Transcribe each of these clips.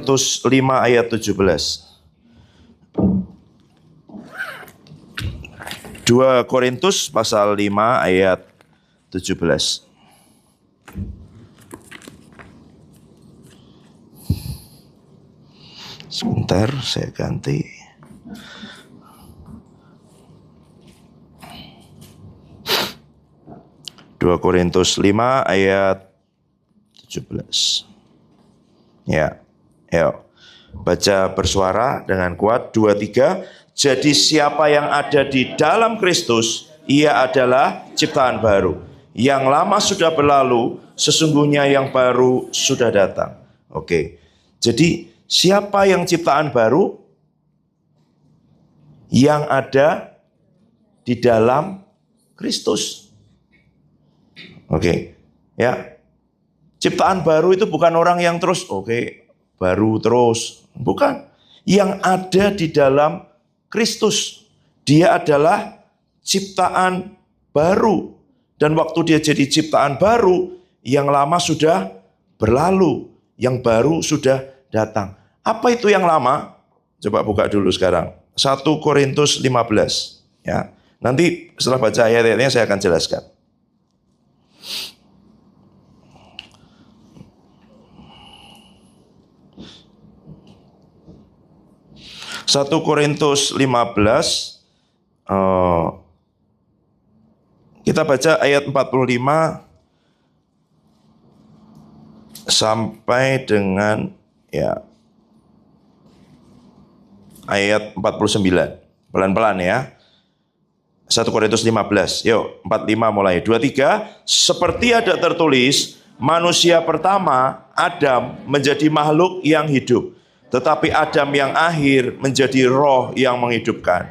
Korintus 5 ayat 17. 2 Korintus pasal 5 ayat 17. Sebentar, saya ganti. Dua Korintus 5 ayat 17. Ya, ayo. Baca bersuara dengan kuat. 2, 3. Jadi siapa yang ada di dalam Kristus, ia adalah ciptaan baru. Yang lama sudah berlalu, sesungguhnya yang baru sudah datang. Oke. Jadi siapa yang ciptaan baru? Yang ada di dalam Kristus. Oke. Ya. Ciptaan baru itu bukan orang yang terus baru terus. Bukan. Yang ada di dalam Kristus. Dia adalah ciptaan baru. Dan waktu dia jadi ciptaan baru, yang lama sudah berlalu, yang baru sudah datang. Apa itu yang lama? Coba buka dulu sekarang. 1 Korintus 15. Ya. Nanti setelah baca ayat-ayatnya saya akan jelaskan. 1 Korintus 15, kita baca ayat 45 sampai dengan ayat 49. Pelan-pelan ya. 1 Korintus 15, yuk 45 mulai. 2, 3, seperti ada tertulis, manusia pertama, Adam, menjadi makhluk yang hidup. Tetapi Adam yang akhir menjadi roh yang menghidupkan.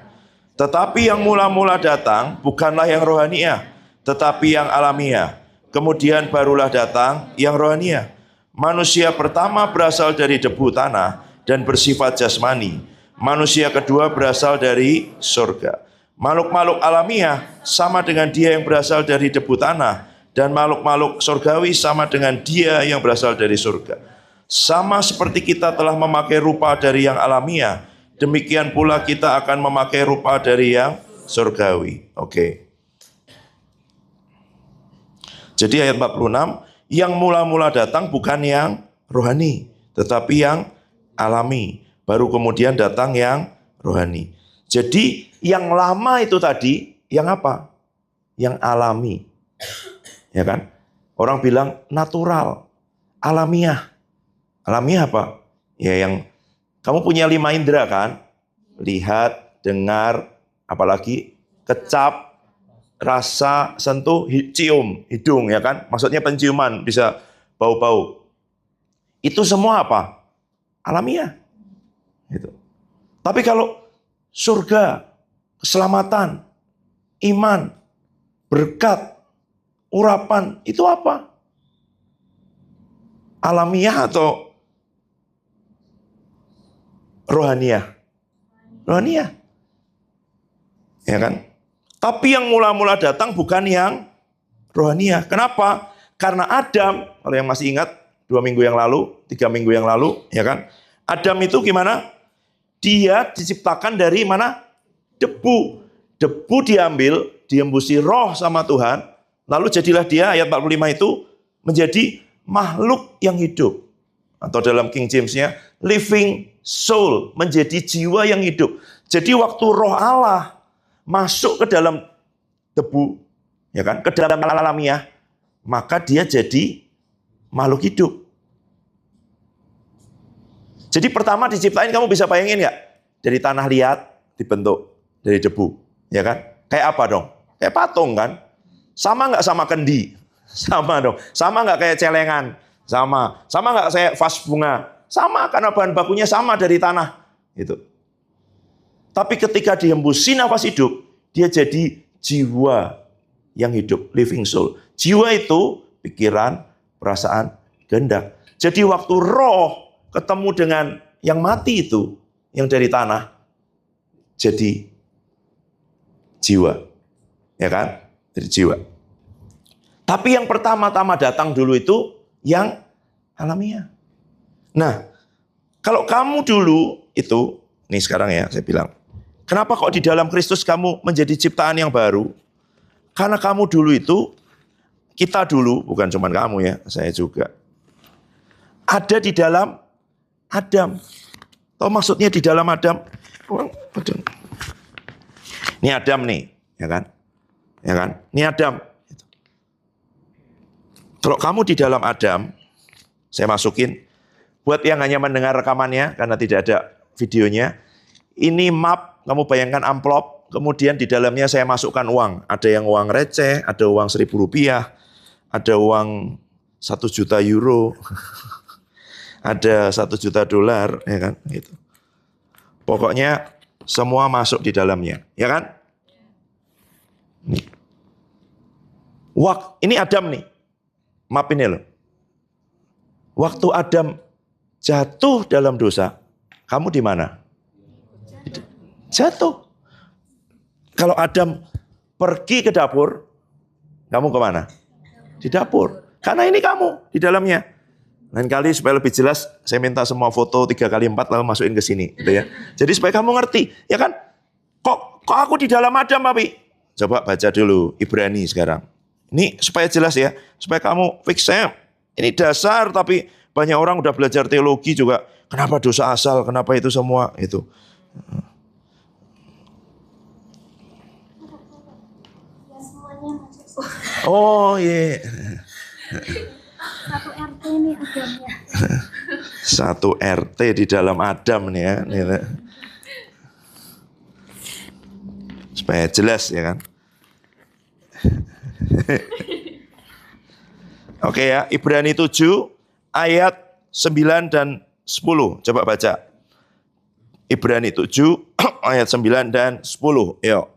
Tetapi yang mula-mula datang bukanlah yang rohaniah, tetapi yang alamiah. Kemudian barulah datang yang rohaniah. Manusia pertama berasal dari debu tanah dan bersifat jasmani. Manusia kedua berasal dari surga. Makhluk-makhluk alamiah sama dengan dia yang berasal dari debu tanah, dan makhluk-makhluk surgawi sama dengan dia yang berasal dari surga. Sama seperti kita telah memakai rupa dari yang alamiah, demikian pula kita akan memakai rupa dari yang surgawi. Oke. Jadi ayat 46, yang mula-mula datang bukan yang rohani, tetapi yang alami. Baru kemudian datang yang rohani. Jadi yang lama itu tadi, yang apa? Yang alami. Ya kan? Orang bilang natural, alamiah. Alamiah apa? Ya yang kamu punya 5 indera kan? Lihat, dengar, apalagi kecap, rasa, sentuh, cium, hidung ya kan? Maksudnya penciuman, bisa bau-bau. Itu semua apa? Alamiah. Gitu. Tapi kalau surga, keselamatan, iman, berkat, urapan, itu apa? Alamiah atau rohaniah? Rohaniah. Ya kan? Tapi yang mula-mula datang bukan yang rohaniah. Kenapa? Karena Adam, kalau yang masih ingat 2 minggu yang lalu, 3 minggu yang lalu, ya kan? Adam itu gimana? Dia diciptakan dari mana? Debu. Debu diambil, diembusi roh sama Tuhan, lalu jadilah dia, ayat 45 itu, menjadi makhluk yang hidup. Atau dalam King James-nya, living soul, menjadi jiwa yang hidup. Jadi waktu roh Allah masuk ke dalam debu, ya kan, ke dalam alamiah, maka dia jadi makhluk hidup. Jadi pertama diciptain, kamu bisa bayangin nggak? Dari tanah liat dibentuk dari debu, ya kan? Kayak apa dong? Kayak patung kan? Sama nggak sama kendi? Sama dong. Sama nggak kayak celengan? Sama. Sama nggak kayak vas bunga? Sama, karena bahan bakunya sama dari tanah. Gitu. Tapi ketika dihembusi nafas hidup, dia jadi jiwa yang hidup, living soul. Jiwa itu pikiran, perasaan, kehendak. Jadi waktu roh ketemu dengan yang mati itu, yang dari tanah, jadi jiwa. Ya kan? Jadi jiwa. Tapi yang pertama-tama datang dulu itu yang alamiah. Nah, Kalau kamu dulu itu, nih sekarang ya saya bilang, kenapa kok di dalam Kristus kamu menjadi ciptaan yang baru? Karena kamu dulu itu, kita dulu, bukan cuma kamu ya, saya juga. Ada di dalam Adam. Tahu maksudnya di dalam Adam? Ini Adam nih, ya kan? Ya kan? Ini Adam. Kalau kamu di dalam Adam, saya masukin, buat yang hanya mendengar rekamannya, karena tidak ada videonya, ini map, kamu bayangkan amplop, kemudian di dalamnya saya masukkan uang. Ada yang uang receh, ada uang Rp1.000, ada uang 1 juta euro, ada 1 juta dolar, ya kan? Gitu. Pokoknya semua masuk di dalamnya, ya kan? Ini Adam nih, map ini loh. Waktu Adam jatuh dalam dosa, kamu di mana? Jatuh. Kalau Adam pergi ke dapur, kamu kemana? Di dapur. Karena ini kamu di dalamnya. Lain kali supaya lebih jelas, saya minta semua foto 3x4 lalu masukin ke sini, gitu ya. Jadi supaya kamu ngerti, ya kan? Kok aku di dalam Adam, Papi? Coba baca dulu Ibrani sekarang. Ini supaya jelas ya, supaya kamu fix saya. Ini dasar, tapi banyak orang udah belajar teologi juga. Kenapa dosa asal? Kenapa itu semua? Itu. Oh iya. Satu RT nih Adamnya. Satu RT di dalam Adam nih ya. Supaya jelas ya kan. Oke ya, Ibrani 7 ayat 9 dan 10. Coba baca. Ibrani 7 ayat 9 dan 10. Yuk.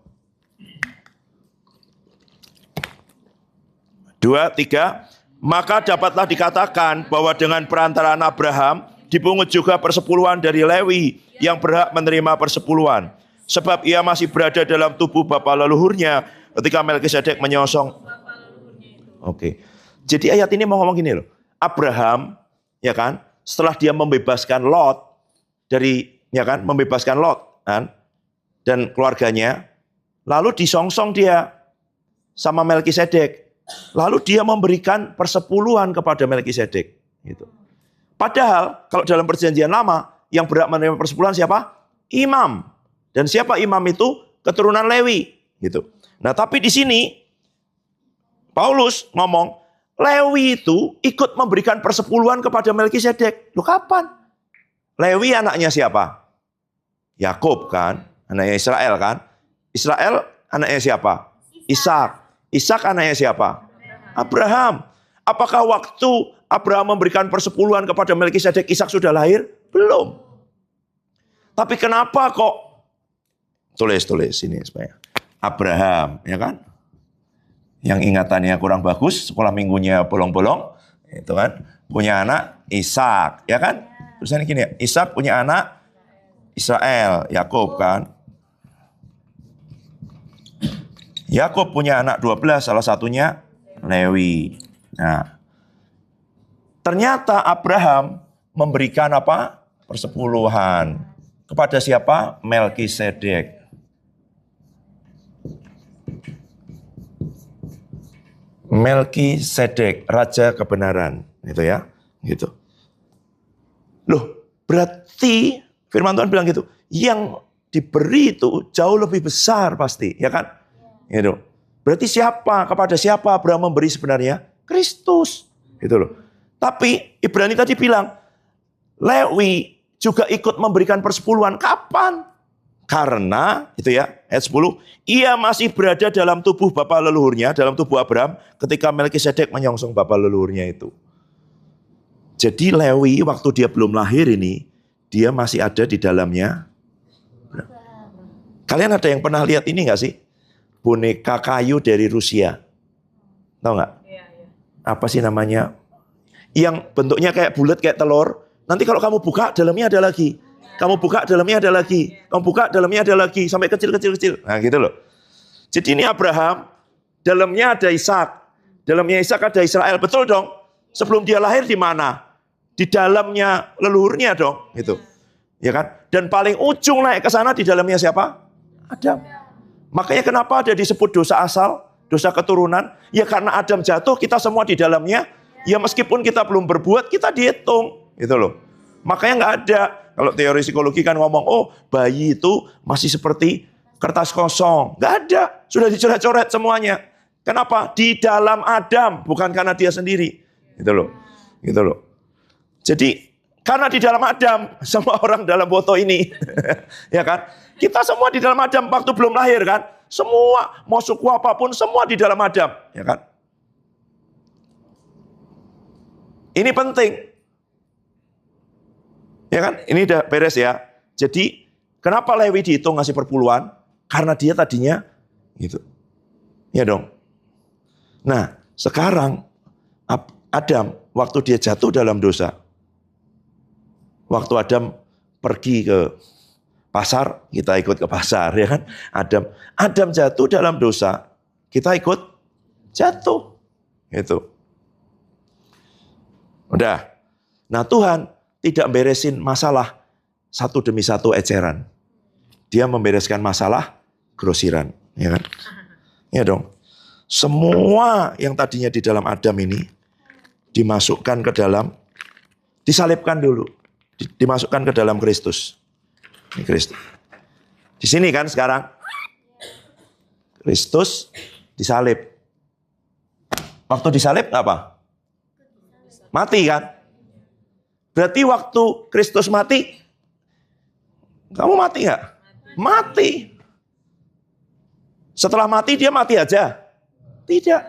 2, 3. Maka dapatlah dikatakan bahwa dengan perantaraan Abraham dipungut juga persepuluhan dari Lewi yang berhak menerima persepuluhan. Sebab ia masih berada dalam tubuh bapa leluhurnya ketika Melkisedek menyongsong. Oke. Jadi ayat ini mau ngomong gini loh. Abraham, ya kan, setelah dia membebaskan Lot dari, ya kan, membebaskan Lot kan, dan keluarganya, lalu disongsong dia sama Melkisedek. Lalu dia memberikan persepuluhan kepada Melkisedek. Gitu. Padahal kalau dalam perjanjian lama yang berhak menerima persepuluhan siapa? Imam. Dan siapa imam itu? Keturunan Lewi. Gitu. Nah tapi di sini Paulus ngomong Lewi itu ikut memberikan persepuluhan kepada Melkisedek. Loh kapan? Lewi anaknya siapa? Yakub kan, anaknya Israel kan. Israel anaknya siapa? Ishak. Ishak anaknya siapa? Abraham. Apakah waktu Abraham memberikan persepuluhan kepada Melkisedek, Ishak sudah lahir? Belum. Tapi kenapa kok? Tulis ini supaya. Abraham, ya kan? Yang ingatannya kurang bagus, sekolah minggunya bolong-bolong, itu kan? Punya anak Ishak, ya kan? Tulisannya gini ya, Ishak punya anak Israel, Yakub kan? Yakub punya anak 12, salah satunya Lewi. Nah, ternyata Abraham memberikan apa? Persepuluhan. Kepada siapa? Melkisedek. Melkisedek, raja kebenaran. Gitu ya. Gitu. Loh, berarti firman Tuhan bilang gitu. Yang diberi itu jauh lebih besar pasti, ya kan? Gitu. Berarti siapa? Kepada siapa Abraham memberi sebenarnya? Kristus. Gitu loh. Tapi Ibrani tadi bilang, Lewi juga ikut memberikan persepuluhan. Kapan? Karena, itu ya, ayat 10, ia masih berada dalam tubuh bapa leluhurnya, dalam tubuh Abraham, ketika Melkisedek menyongsong bapa leluhurnya itu. Jadi Lewi waktu dia belum lahir ini, dia masih ada di dalamnya. Kalian ada yang pernah lihat ini gak sih? Boneka kayu dari Rusia. Tahu nggak? Iya. Apa sih namanya? Yang bentuknya kayak bulat, kayak telur. Nanti kalau kamu buka, dalamnya ada lagi. Kamu buka, dalamnya ada lagi. Kamu buka, dalamnya ada lagi. Sampai kecil. Nah gitu loh. Jadi ini Abraham, dalamnya ada Ishak. Dalamnya Ishak ada Israel. Betul dong? Sebelum dia lahir di mana? di dalamnya leluhurnya dong, gitu. Ya kan? Dan paling ujung naik ke sana di dalamnya siapa? Adam. Makanya kenapa ada disebut dosa asal, dosa keturunan? Ya karena Adam jatuh, kita semua di dalamnya. Ya meskipun kita belum berbuat, kita dihitung, gitu loh. Makanya nggak ada, kalau teori psikologi kan ngomong, oh bayi itu masih seperti kertas kosong. Nggak ada, sudah dicoret-coret semuanya. Kenapa? Di dalam Adam, bukan karena dia sendiri. Gitu loh. Gitu loh. Jadi, karena di dalam Adam, semua orang dalam foto ini. Ya kan? Kita semua di dalam Adam, waktu belum lahir kan? Semua, mau suku apapun, semua di dalam Adam. Ya kan? Ini penting. Ya kan? Ini udah beres ya. Jadi, kenapa Lewi dihitung ngasih perpuluhan? Karena dia tadinya gitu. Ya dong. Nah, sekarang Adam waktu dia jatuh dalam dosa. Waktu Adam pergi ke pasar, kita ikut ke pasar, ya kan? Adam jatuh dalam dosa, kita ikut jatuh. Itu. Udah. Nah, Tuhan tidak beresin masalah satu demi satu eceran. Dia membereskan masalah grosiran, ya kan? Ya dong. Semua yang tadinya di dalam Adam ini dimasukkan ke dalam, disalibkan dulu, dimasukkan ke dalam Kristus. Ini Kristus. Di sini kan sekarang Kristus disalib. Waktu disalib apa? Mati kan? Berarti waktu Kristus mati, kamu mati nggak? Mati. Setelah mati dia mati aja? Tidak.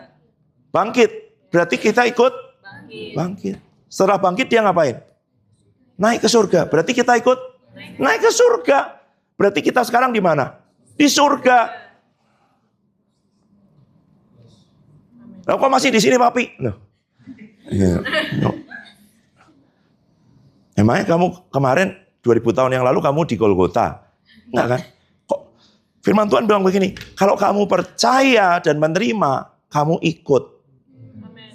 Bangkit. Berarti kita ikut bangkit. Setelah bangkit dia ngapain? Naik ke surga. Berarti kita ikut naik ke surga. Berarti kita sekarang di mana? Di surga. Loh, kok masih di sini, Papi? Loh. Ya, no. Emangnya kamu kemarin 2000 tahun yang lalu kamu di Golgota? Enggak kan? Kok firman Tuhan bilang begini, kalau kamu percaya dan menerima, kamu ikut.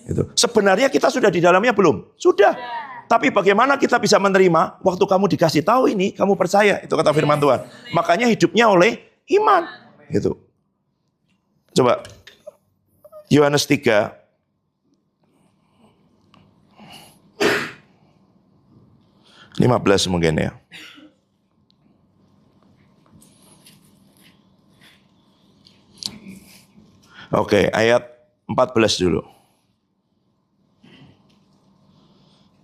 Gitu. Sebenarnya kita sudah di dalamnya belum? Sudah. Tapi bagaimana kita bisa menerima? Waktu kamu dikasih tahu ini, kamu percaya. Itu kata firman Tuhan. Makanya hidupnya oleh iman. Gitu. Coba. Yohanes 3. (15) mungkin ya. Oke, ayat 14 dulu.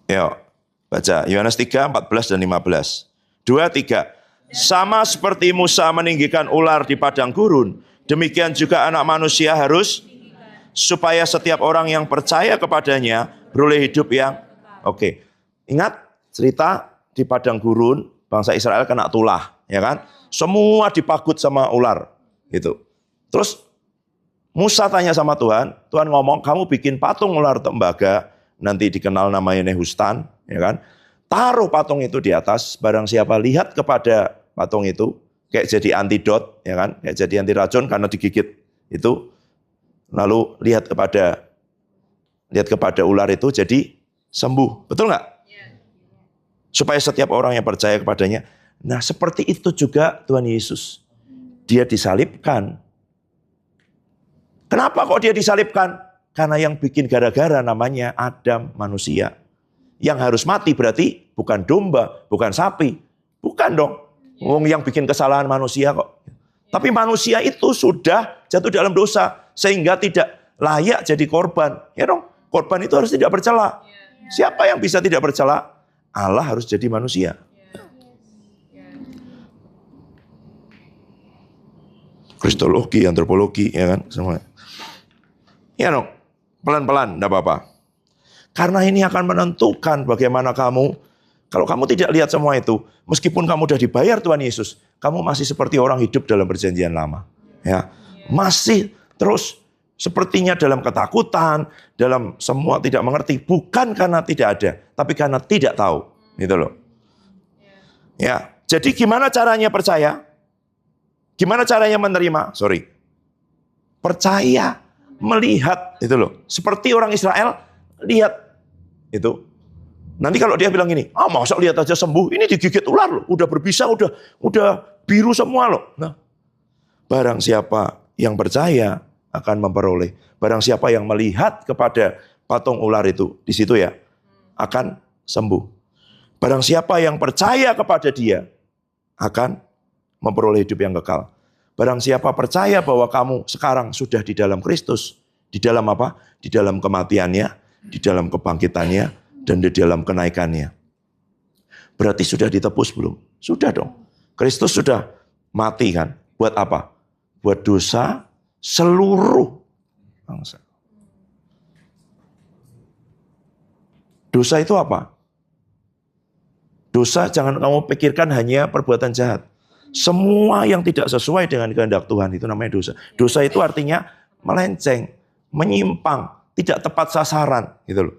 Ya, baca Yohanes 3, 14 dan 15. 2, 3. Sama seperti Musa meninggikan ular di padang gurun, demikian juga anak manusia harus, supaya setiap orang yang percaya kepadanya beroleh hidup yang oke. Ingat cerita di padang gurun, bangsa Israel kena tulah, ya kan? Semua dipagut sama ular, gitu. Terus Musa tanya sama Tuhan, Tuhan ngomong, kamu bikin patung ular tembaga, nanti dikenal namanya Nehustan, ya kan? Taruh patung itu di atas, barang siapa lihat kepada patung itu, kayak jadi antidot, ya kan? Kayak jadi anti racun karena digigit itu, lalu lihat kepada ular itu jadi sembuh, betul nggak? Supaya setiap orang yang percaya kepadanya. Nah, seperti itu juga Tuhan Yesus. Dia disalibkan. Kenapa kok dia disalibkan? Karena yang bikin gara-gara namanya Adam, manusia. Yang harus mati berarti bukan domba, bukan sapi. Bukan dong. Yang bikin kesalahan manusia kok. Tapi manusia itu sudah jatuh dalam dosa. Sehingga tidak layak jadi korban. Ya dong, korban itu harus tidak bercela. Siapa yang bisa tidak bercela? Allah harus jadi manusia. Kristologi, antropologi, ya kan, semua. Ya dong, pelan-pelan, enggak apa-apa. Karena ini akan menentukan bagaimana kamu, kalau kamu tidak lihat semua itu, meskipun kamu sudah dibayar Tuhan Yesus, kamu masih seperti orang hidup dalam perjanjian lama. Ya, masih terus sepertinya dalam ketakutan, dalam semua tidak mengerti, bukan karena tidak ada, tapi karena tidak tahu, gitu loh. Ya, jadi gimana caranya percaya? Gimana caranya menerima? Percaya, melihat, itu loh. Seperti orang Israel lihat itu Nanti kalau dia bilang gini, masa lihat aja sembuh, ini digigit ular loh, udah berbisa, udah biru semua loh. Nah, barang siapa yang percaya akan memperoleh. Barang siapa yang melihat kepada patung ular itu, di situ ya, akan sembuh. Barang siapa yang percaya kepada dia, akan memperoleh hidup yang kekal. Barang siapa percaya bahwa kamu sekarang sudah di dalam Kristus, di dalam apa? Di dalam kematiannya, di dalam kebangkitannya, dan di dalam kenaikannya. Berarti sudah ditebus belum? Sudah dong. Kristus sudah mati kan? Buat apa? Buat dosa seluruh bangsa. Dosa itu apa? Dosa jangan kamu pikirkan hanya perbuatan jahat. Semua yang tidak sesuai dengan kehendak Tuhan itu namanya dosa. Dosa itu artinya melenceng, menyimpang, tidak tepat sasaran, gitu loh.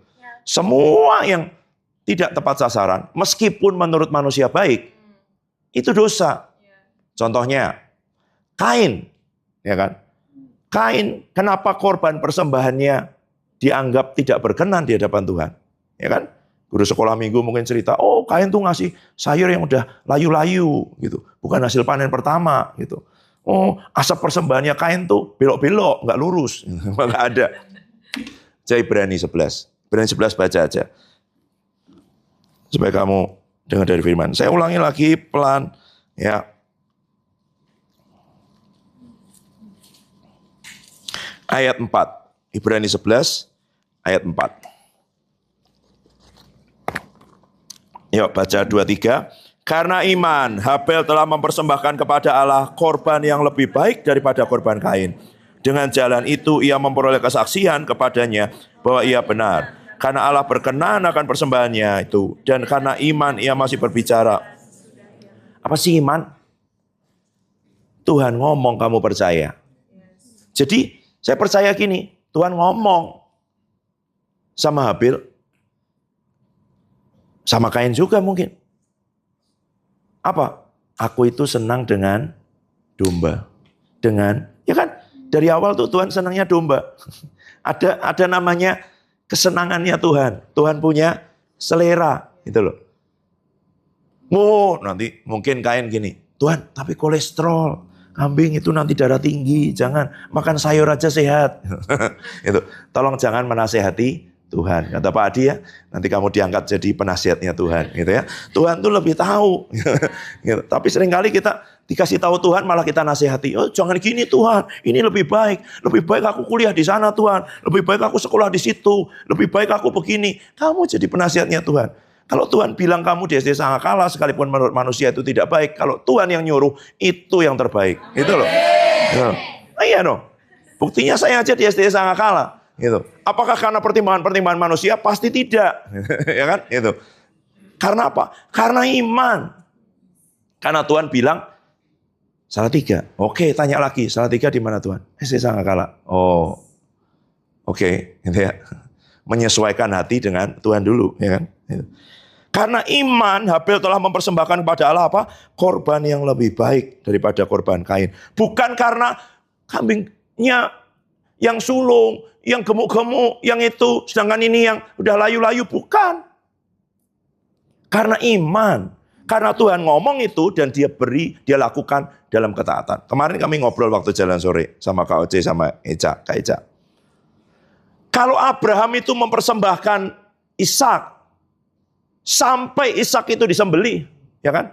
Semua yang tidak tepat sasaran, meskipun menurut manusia baik, itu dosa. Contohnya, Kain, ya kan? Kain, kenapa korban persembahannya dianggap tidak berkenan di hadapan Tuhan? Ya kan? Guru sekolah minggu mungkin cerita, Kain tuh ngasih sayur yang udah layu-layu gitu, bukan hasil panen pertama gitu. Asap persembahannya Kain tuh belok-belok, nggak lurus, nggak ada. Jadi Ibrani 11 baca aja, supaya kamu dengar dari firman. Saya ulangi lagi pelan, ya. Ayat 4, Ibrani 11, ayat 4. Yuk baca 2-3. Karena iman, Habel telah mempersembahkan kepada Allah korban yang lebih baik daripada korban Kain. Dengan jalan itu ia memperoleh kesaksian kepadanya bahwa ia benar. Karena Allah berkenan akan persembahannya itu. Dan karena iman ia masih berbicara. Apa sih iman? Tuhan ngomong kamu percaya. Jadi saya percaya gini, Tuhan ngomong sama Habel, sama Kain juga mungkin. Apa? Aku itu senang dengan domba. Ya kan? Dari awal tuh Tuhan senangnya domba. Ada namanya kesenangannya Tuhan. Tuhan punya selera, gitu loh. Nanti mungkin Kain gini, Tuhan, tapi kolesterol, kambing itu nanti darah tinggi, jangan makan sayur aja sehat. Itu. Tolong jangan menasehati Tuhan. Kata Pak Adi ya, nanti kamu diangkat jadi penasihatnya Tuhan, gitu ya. Tuhan tuh lebih tahu. Gitu. Tapi seringkali kita dikasih tahu Tuhan malah kita nasihati. Jangan gini Tuhan, ini lebih baik aku kuliah di sana Tuhan, lebih baik aku sekolah di situ, lebih baik aku begini. Kamu jadi penasihatnya Tuhan. Kalau Tuhan bilang kamu di SD Sangakala, sekalipun menurut manusia itu tidak baik, kalau Tuhan yang nyuruh, itu yang terbaik. Itu loh. Iya dong. Buktinya saya aja di SD Sangakala. Gitu. Apakah karena pertimbangan manusia? Pasti tidak. Ya kan? Gitu. Karena apa? Karena iman. Karena Tuhan bilang, Salatiga. Oke, tanya lagi. Salatiga di mana Tuhan? SD Sangakala. Oke. Gitu ya. Menyesuaikan hati dengan Tuhan dulu. Ya kan? Gitu. Karena iman, Habel telah mempersembahkan kepada Allah apa? Korban yang lebih baik daripada korban Kain. Bukan karena kambingnya yang sulung, yang gemuk-gemuk, yang itu, sedangkan ini yang udah layu-layu, bukan. Karena iman, karena Tuhan ngomong itu dan dia lakukan dalam ketaatan. Kemarin kami ngobrol waktu jalan sore sama Kak Oce sama Kak Eca. Kalau Abraham itu mempersembahkan Ishak, sampai Ishak itu disembelih, ya kan?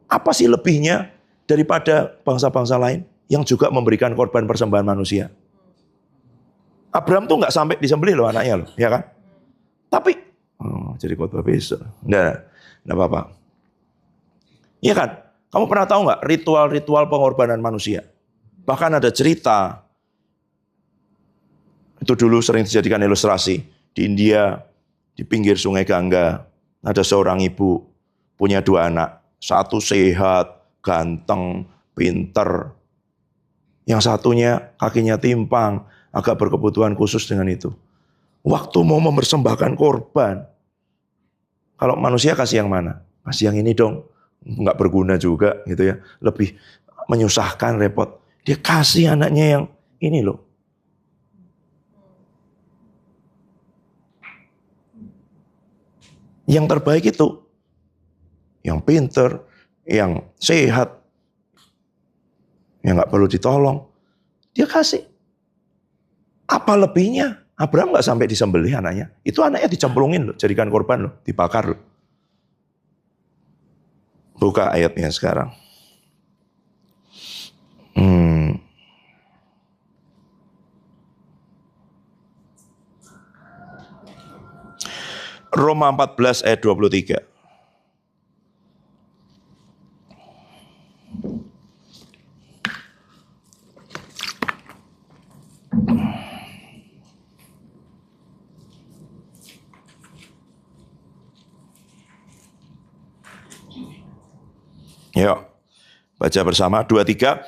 Apa sih lebihnya daripada bangsa-bangsa lain yang juga memberikan korban persembahan manusia? Abraham tuh nggak sampai disembelih loh anaknya loh, ya kan? Tapi jadi khotbah besok, nggak apa-apa. Iya kan? Kamu pernah tahu nggak ritual-ritual pengorbanan manusia? Bahkan ada cerita itu dulu sering dijadikan ilustrasi di India, di pinggir Sungai Gangga ada seorang ibu punya 2 anak, satu sehat, ganteng, pinter. Yang satunya kakinya timpang, agak berkebutuhan khusus dengan itu. Waktu mau mempersembahkan korban, kalau manusia kasih yang mana? Kasih yang ini dong, nggak berguna juga gitu ya, lebih menyusahkan, repot. Dia kasih anaknya yang ini loh. Yang terbaik itu, yang pinter, yang sehat, yang nggak perlu ditolong, dia kasih. Apa lebihnya? Abraham nggak sampai disembelih anaknya. Itu anaknya dicemplungin loh, jadikan korban loh, dibakar loh. Buka ayatnya sekarang. Roma 14 ayat 23. Yuk, baca bersama, 2, 3.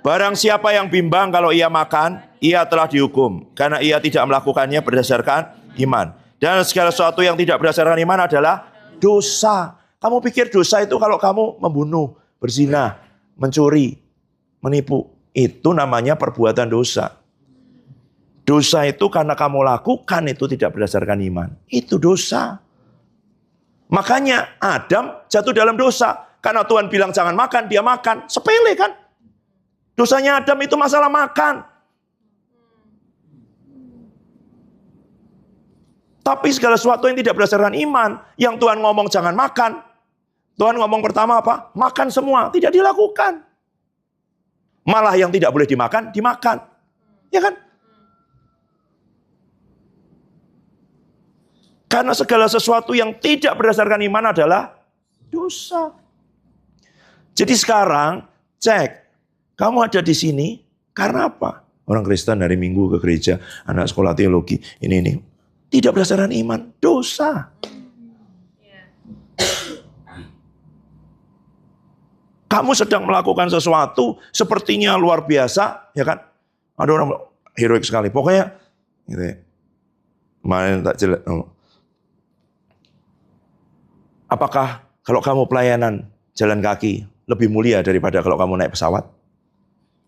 Barang siapa yang bimbang kalau ia makan, ia telah dihukum, karena ia tidak melakukannya berdasarkan iman. Dan segala sesuatu yang tidak berdasarkan iman adalah dosa. Kamu pikir dosa itu kalau kamu membunuh, berzina, mencuri, menipu, itu namanya perbuatan dosa. Dosa itu karena kamu lakukan itu tidak berdasarkan iman. Itu dosa. Makanya Adam jatuh dalam dosa. Karena Tuhan bilang jangan makan, dia makan. Sepele kan? Dosanya Adam itu masalah makan. Tapi segala sesuatu yang tidak berdasarkan iman, yang Tuhan ngomong jangan makan. Tuhan ngomong pertama apa? Makan semua, tidak dilakukan. Malah yang tidak boleh dimakan, dimakan. Ya kan? Karena segala sesuatu yang tidak berdasarkan iman adalah dosa. Jadi sekarang cek, kamu ada di sini karena apa? Orang Kristen dari Minggu ke gereja, anak sekolah teologi, ini. Tidak berdasarkan iman, dosa. Kamu sedang melakukan sesuatu sepertinya luar biasa, ya kan? Ada orang heroik sekali, pokoknya gitu ya. Kemarin tak jelas. Apakah kalau kamu pelayanan jalan kaki lebih mulia daripada kalau kamu naik pesawat?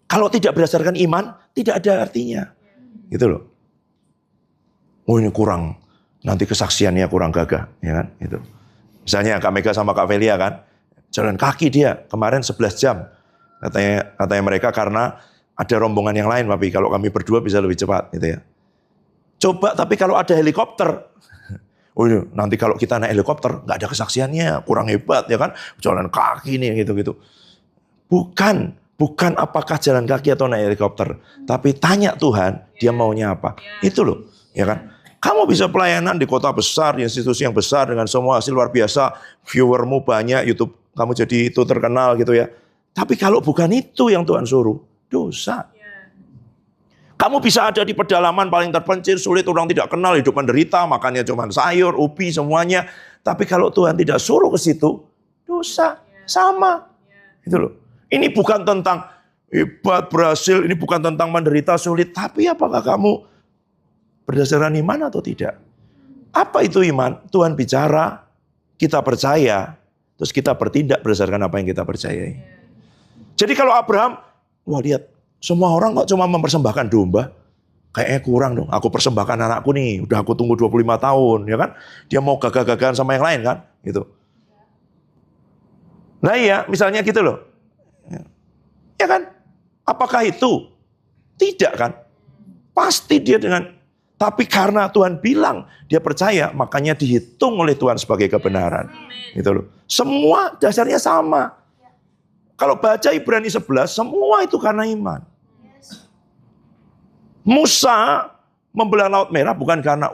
Kalau tidak berdasarkan iman, tidak ada artinya. Gitu loh. Oh ini kurang, nanti kesaksiannya kurang gagah. Ya kan? Gitu. Misalnya Kak Mega sama Kak Velia kan, jalan kaki dia kemarin 11 jam. Katanya mereka karena ada rombongan yang lain, tapi kalau kami berdua bisa lebih cepat. Gitu ya. Coba tapi kalau ada helikopter, oh ini, nanti kalau kita naik helikopter nggak ada kesaksiannya, kurang hebat ya kan, jalan kaki nih gitu-gitu. Bukan apakah jalan kaki atau naik helikopter, tapi tanya Tuhan, dia maunya apa. Itu loh, ya kan. Kamu bisa pelayanan di kota besar, di institusi yang besar dengan semua hasil luar biasa, viewermu banyak, YouTube kamu jadi itu terkenal gitu ya. Tapi kalau bukan itu yang Tuhan suruh, dosa. Kamu bisa ada di pedalaman paling terpencil, sulit, orang tidak kenal, hidup menderita, makannya cuma sayur, ubi, semuanya. Tapi kalau Tuhan tidak suruh ke situ, dosa. Sama. Itu loh. Ini bukan tentang hebat, berhasil, ini bukan tentang menderita, sulit. Tapi apakah kamu berdasarkan iman atau tidak? Apa itu iman? Tuhan bicara, kita percaya, terus kita bertindak berdasarkan apa yang kita percayai. Jadi kalau Abraham, wah lihat, semua orang kok cuma mempersembahkan domba. Kayaknya kurang dong. Aku persembahkan anakku nih. Udah aku tunggu 25 tahun. Ya kan? Dia mau gagah-gagahan sama yang lain kan? Gitu. Nah iya, misalnya gitu loh. Ya kan? Apakah itu? Tidak kan? Pasti dia dengan... Tapi karena Tuhan bilang, dia percaya, makanya dihitung oleh Tuhan sebagai kebenaran. Gitu loh. Semua dasarnya sama. Kalau baca Ibrani 11, semua itu karena iman. Musa membelah Laut Merah bukan karena,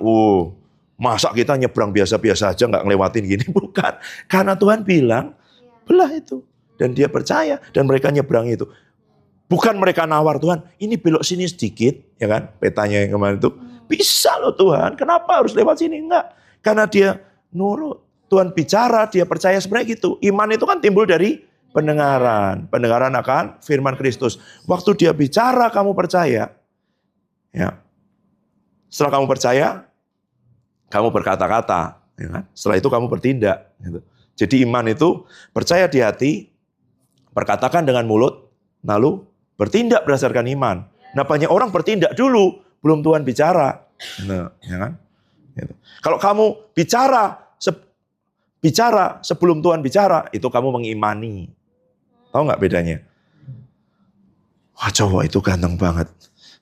masa kita nyebrang biasa-biasa aja nggak ngelewatin gini. Bukan. Karena Tuhan bilang, belah itu. Dan dia percaya, dan mereka nyebrang itu. Bukan mereka nawar, Tuhan, ini belok sini sedikit, ya kan? Petanya yang kemarin itu. Bisa loh Tuhan, kenapa harus lewat sini? Enggak. Karena dia nurut. Tuhan bicara, dia percaya sebenarnya gitu. Iman itu kan timbul dari pendengaran. Pendengaran akan firman Kristus. Waktu dia bicara, kamu percaya. Ya. Setelah kamu percaya, kamu berkata-kata. Ya kan? Setelah itu kamu bertindak. Gitu. Jadi iman itu percaya di hati, perkatakan dengan mulut, lalu bertindak berdasarkan iman. Nah banyak orang bertindak dulu, belum Tuhan bicara. Nah, ya kan? Gitu. Kalau kamu bicara, bicara, sebelum Tuhan bicara, itu kamu mengimani. Tahu nggak bedanya? Wah, cowok itu ganteng banget.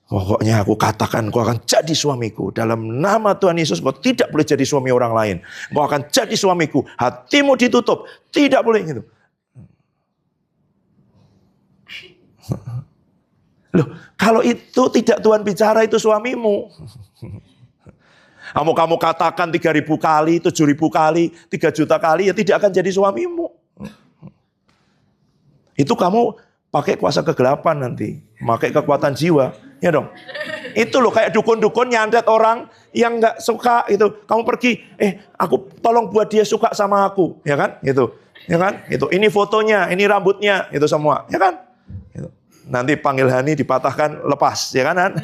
Pokoknya aku katakan kau akan jadi suamiku. Dalam nama Tuhan Yesus kau tidak boleh jadi suami orang lain. Kau akan jadi suamiku. Hatimu ditutup. Tidak boleh gitu. Loh, kalau itu tidak Tuhan bicara, itu suamimu. Kamu katakan 3.000 kali, 7.000 kali, 3 juta kali, ya tidak akan jadi suamimu. Itu kamu pakai kuasa kegelapan nanti. Pakai kekuatan jiwa. Ya dong. Itu loh kayak dukun-dukun nyandet orang yang nggak suka itu. Kamu pergi, aku tolong buat dia suka sama aku. Ya kan? Itu. Ya kan? Itu. Ini fotonya, ini rambutnya, itu semua. Ya kan? Itu. Nanti panggil Hani dipatahkan lepas. Ya kan?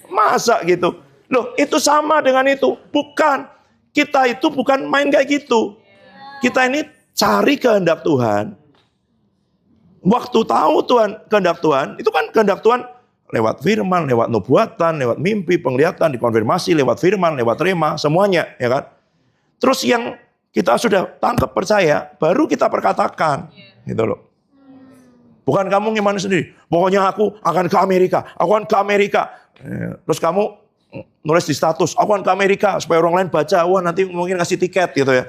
Masa gitu? Loh, itu sama dengan itu. Bukan. Kita itu bukan main kayak gitu. Kita ini cari kehendak Tuhan. Waktu tahu Tuhan, kehendak Tuhan, itu kan kehendak Tuhan lewat firman, lewat nubuatan, lewat mimpi, penglihatan, dikonfirmasi, lewat firman, lewat rema, semuanya, ya kan? Terus yang kita sudah tangkap percaya, baru kita perkatakan, gitu loh. Bukan kamu gimana sendiri, pokoknya aku akan ke Amerika, aku akan ke Amerika. Terus kamu nulis di status, aku akan ke Amerika, supaya orang lain baca, wah nanti mungkin kasih tiket gitu ya.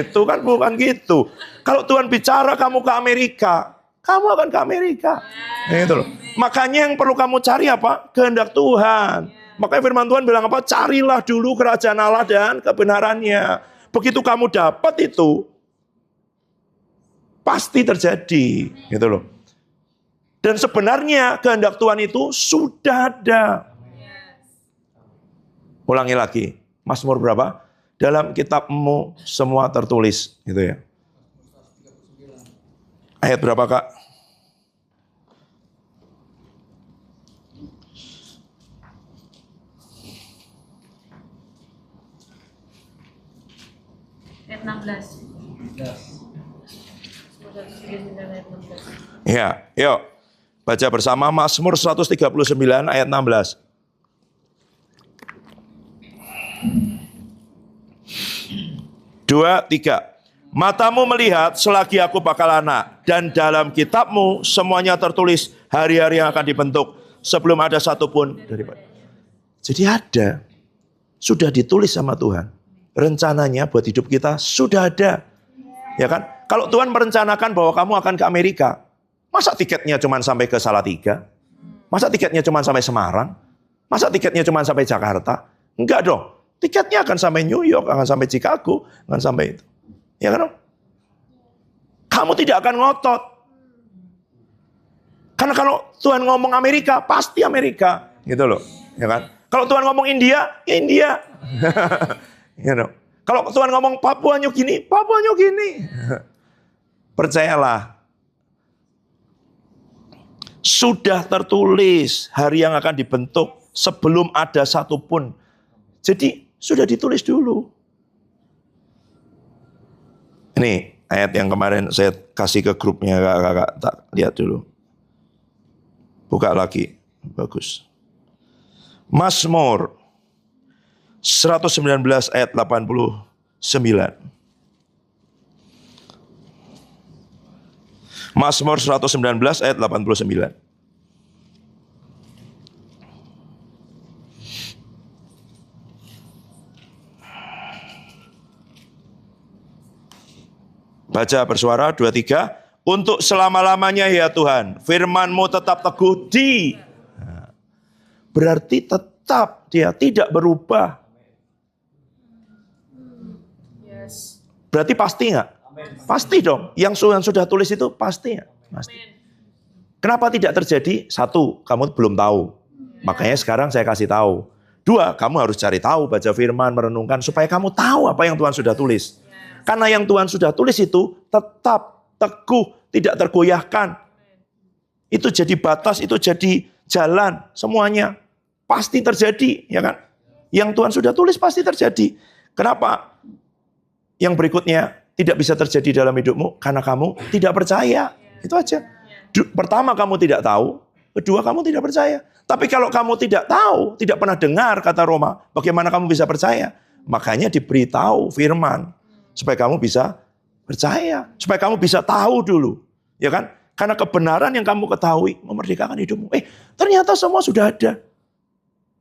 Itu kan bukan gitu. Kalau Tuhan bicara kamu ke Amerika, kamu akan ke Amerika. Gitu loh. Makanya yang perlu kamu cari apa? Kehendak Tuhan. Makanya firman Tuhan bilang apa? Carilah dulu kerajaan Allah dan kebenarannya. Begitu kamu dapat itu, pasti terjadi. Gitu loh. Dan sebenarnya kehendak Tuhan itu sudah ada. Ulangi lagi. Mazmur berapa? Dalam kitabmu semua tertulis. Gitu ya. Ayat berapa, Kak? Ayat 16. Ya, yuk. Baca bersama Mazmur 139 ayat 16. Dua, tiga. Matamu melihat selagi aku bakal anak, dan dalam kitabmu semuanya tertulis hari-hari yang akan dibentuk sebelum ada satupun daripada. Jadi ada, sudah ditulis sama Tuhan. Rencananya buat hidup kita sudah ada. Ya kan? Kalau Tuhan merencanakan bahwa kamu akan ke Amerika, masa tiketnya cuma sampai ke Salatiga? Masa tiketnya cuma sampai Semarang? Masa tiketnya cuma sampai Jakarta? Enggak dong. Tiketnya akan sampai New York, akan sampai Chicago, akan sampai itu. Ya kan? Kamu tidak akan ngotot. Karena kalau Tuhan ngomong Amerika, pasti Amerika. Gitu loh. Ya kan? Kalau Tuhan ngomong India, ya India. Ya dong. Kalau Tuhan ngomong Papua New Guinea, Papua New Guinea. Percayalah. Sudah tertulis hari yang akan dibentuk sebelum ada satupun. Jadi sudah ditulis dulu. Ini ayat yang kemarin saya kasih ke grupnya kakak-kakak, tak lihat dulu. Buka lagi, bagus. Mazmur 119 ayat 89. Mazmur 119 ayat 89. Baca bersuara, 2, 3. Untuk selama-lamanya ya Tuhan, firman-Mu tetap teguh di. Berarti tetap dia tidak berubah. Yes. Berarti pasti nggak? Pasti dong. Yang sudah tulis itu pasti nggak? Pasti. Kenapa tidak terjadi? 1, kamu belum tahu. Makanya sekarang saya kasih tahu. 2, kamu harus cari tahu, baca firman, merenungkan, supaya kamu tahu apa yang Tuhan sudah tulis. Karena yang Tuhan sudah tulis itu tetap teguh, tidak tergoyahkan. Itu jadi batas, itu jadi jalan, semuanya pasti terjadi, ya kan? Yang Tuhan sudah tulis pasti terjadi. Kenapa? Yang berikutnya tidak bisa terjadi dalam hidupmu karena kamu tidak percaya. Itu aja. Pertama kamu tidak tahu, kedua kamu tidak percaya. Tapi kalau kamu tidak tahu, tidak pernah dengar kata Roma, bagaimana kamu bisa percaya? Makanya diberitahu firman. Supaya kamu bisa percaya. Supaya kamu bisa tahu dulu. Ya kan? Karena kebenaran yang kamu ketahui memerdekakan hidupmu. Ternyata semua sudah ada.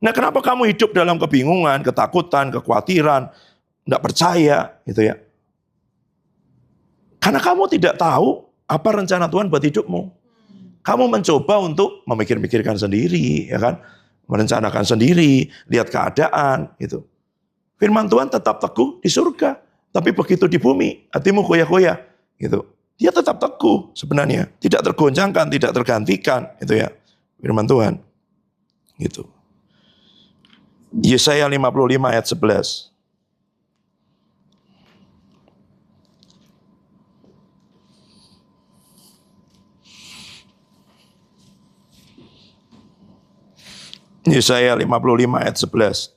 Nah, kenapa kamu hidup dalam kebingungan, ketakutan, kekhawatiran, enggak percaya, gitu ya? Karena kamu tidak tahu apa rencana Tuhan buat hidupmu. Kamu mencoba untuk memikir-mikirkan sendiri, ya kan? Merencanakan sendiri, lihat keadaan, gitu. Firman Tuhan tetap teguh di surga, tapi begitu di bumi, hatimu goyah-goyah, gitu. Dia tetap teguh sebenarnya, tidak tergoncangkan, tidak tergantikan, itu ya. Firman Tuhan, gitu. Yesaya 55 ayat 11. Yesaya 55 ayat 11.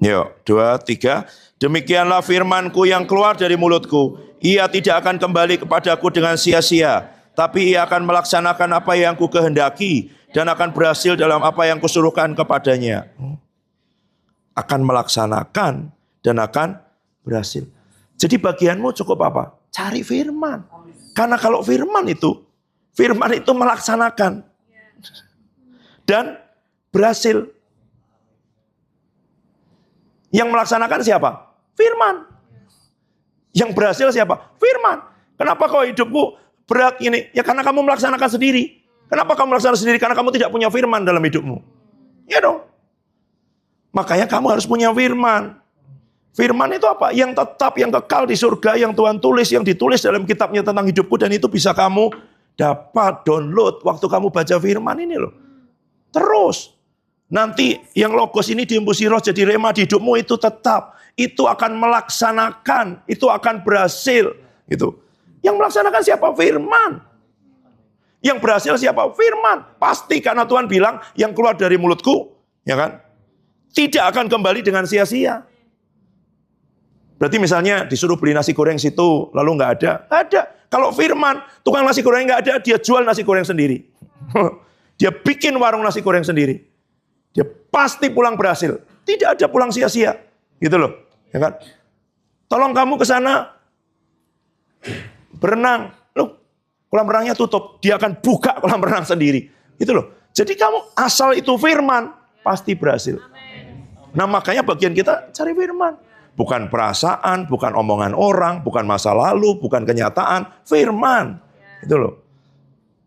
Yuk, 2, 3. Demikianlah firmanku yang keluar dari mulutku. Ia tidak akan kembali kepadaku dengan sia-sia, tapi ia akan melaksanakan apa yang ku kehendaki dan akan berhasil dalam apa yang kusuruhkan kepadanya. Akan melaksanakan dan akan berhasil. Jadi bagianmu cukup apa? Cari firman. Karena kalau firman itu melaksanakan dan berhasil. Yang melaksanakan siapa? Firman. Yang berhasil siapa? Firman. Kenapa kau hidupmu berat ini? Ya karena kamu melaksanakan sendiri. Kenapa kamu melaksanakan sendiri? Karena kamu tidak punya firman dalam hidupmu. Ya dong. Makanya kamu harus punya firman. Firman itu apa? Yang tetap, yang kekal di surga, yang Tuhan tulis, yang ditulis dalam kitabnya tentang hidupku. Dan itu bisa kamu dapat download waktu kamu baca firman ini loh. Terus. Nanti yang logos ini diembusi roh jadi rema di hidupmu itu tetap. Itu akan melaksanakan. Itu akan berhasil. Gitu. Yang melaksanakan siapa? Firman. Yang berhasil siapa? Firman. Pasti karena Tuhan bilang yang keluar dari mulutku. Ya kan? Tidak akan kembali dengan sia-sia. Berarti misalnya disuruh beli nasi goreng situ. Lalu nggak ada. Ada. Kalau firman. Tukang nasi goreng nggak ada. Dia jual nasi goreng sendiri. Dia bikin warung nasi goreng sendiri. Dia pasti pulang berhasil. Tidak ada pulang sia-sia. Gitu loh. Ya kan? Tolong kamu ke sana berenang. Loh, kolam renangnya tutup. Dia akan buka kolam renang sendiri. Gitu loh. Jadi kamu asal itu firman, pasti berhasil. Nah makanya bagian kita cari firman. Bukan perasaan, bukan omongan orang, bukan masa lalu, bukan kenyataan. Firman. Gitu loh.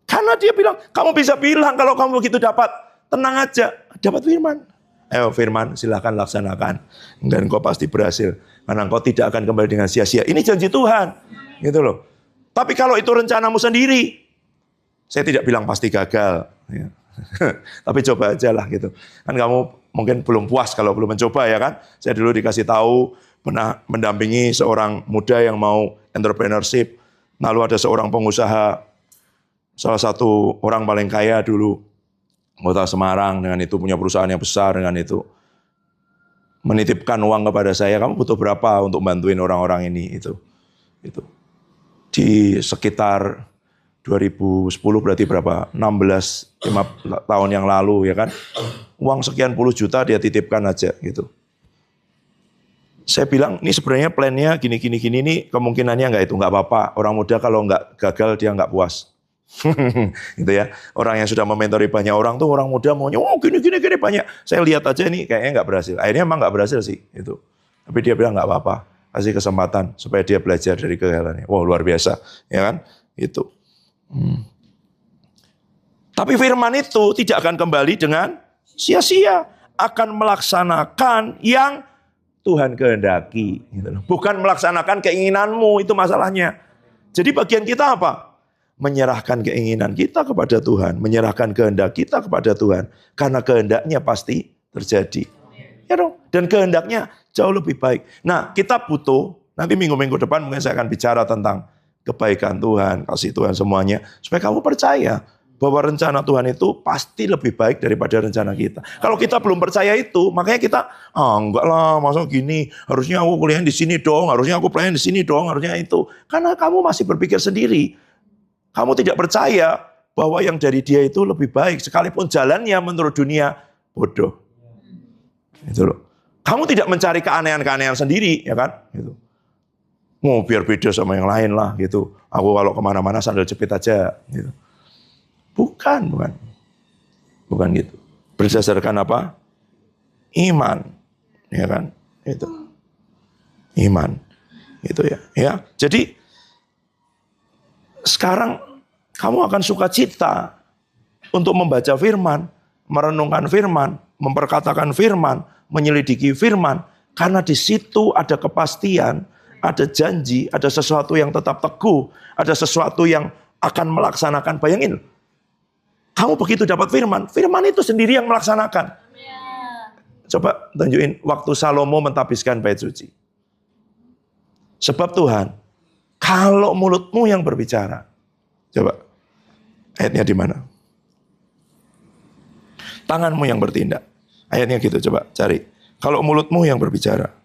Karena dia bilang, kamu bisa bilang kalau kamu begitu dapat. Tenang aja, dapat firman. Ayo firman, silahkan laksanakan. Dan engkau pasti berhasil. Karena engkau tidak akan kembali dengan sia-sia. Ini janji Tuhan. Gitu loh. Tapi kalau itu rencanamu sendiri, saya tidak bilang pasti gagal. Ya. Tapi coba aja lah gitu. Kan kamu mungkin belum puas kalau belum mencoba ya kan. Saya dulu dikasih tahu, pernah mendampingi seorang muda yang mau entrepreneurship. Lalu ada seorang pengusaha, salah satu orang paling kaya dulu. Kota Semarang dengan itu punya perusahaan yang besar dengan itu menitipkan uang kepada saya, kamu butuh berapa untuk bantuin orang-orang ini itu di sekitar 2010 berarti berapa 5 tahun yang lalu ya kan, uang sekian puluh juta dia titipkan aja gitu. Saya bilang ini sebenarnya plannya gini nih, kemungkinannya nggak apa-apa, orang muda kalau nggak gagal dia nggak puas. Gitu ya. Orang yang sudah mementori banyak orang tuh orang muda maunya gini banyak. Saya lihat aja nih kayaknya nggak berhasil. Akhirnya emang nggak berhasil sih itu. Tapi dia bilang nggak apa-apa, kasih kesempatan supaya dia belajar dari kegagalannya. Wow luar biasa, ya kan? Itu. Tapi firman itu tidak akan kembali dengan sia-sia, akan melaksanakan yang Tuhan kehendaki. Gitu. Bukan melaksanakan keinginanmu, itu masalahnya. Jadi bagian kita apa? Menyerahkan keinginan kita kepada Tuhan, menyerahkan kehendak kita kepada Tuhan, karena kehendaknya pasti terjadi. Ya dong, dan kehendaknya jauh lebih baik. Nah, kita butuh, nanti minggu-minggu depan mungkin saya akan bicara tentang kebaikan Tuhan, kasih Tuhan semuanya, supaya kamu percaya bahwa rencana Tuhan itu pasti lebih baik daripada rencana kita. Kalau kita belum percaya itu, makanya kita, enggak lah, masa gini, harusnya aku kuliah di sini dong, harusnya aku pelayan di sini dong, harusnya itu. Karena kamu masih berpikir sendiri. Kamu tidak percaya bahwa yang dari dia itu lebih baik, sekalipun jalannya menurut dunia bodoh. Itu loh. Kamu tidak mencari keanehan-keanehan sendiri, ya kan? Gitu. Mau biar beda sama yang lain lah, gitu. Aku kalau kemana-mana sandal jepit aja, gitu. Bukan gitu. Berdasarkan apa? Iman, ya kan? Itu iman, gitu ya. Ya, jadi sekarang kamu akan sukacita untuk membaca firman, merenungkan firman, memperkatakan firman, menyelidiki firman, karena di situ ada kepastian, ada janji, ada sesuatu yang tetap teguh, ada sesuatu yang akan melaksanakan. Bayangin, kamu begitu dapat firman, firman itu sendiri yang melaksanakan. Coba tunjukin waktu Salomo mentapiskan bait suci. Sebab Tuhan, kalau mulutmu yang berbicara. Coba, ayatnya di mana? Tanganmu yang bertindak. Ayatnya gitu, coba cari. Kalau mulutmu yang berbicara.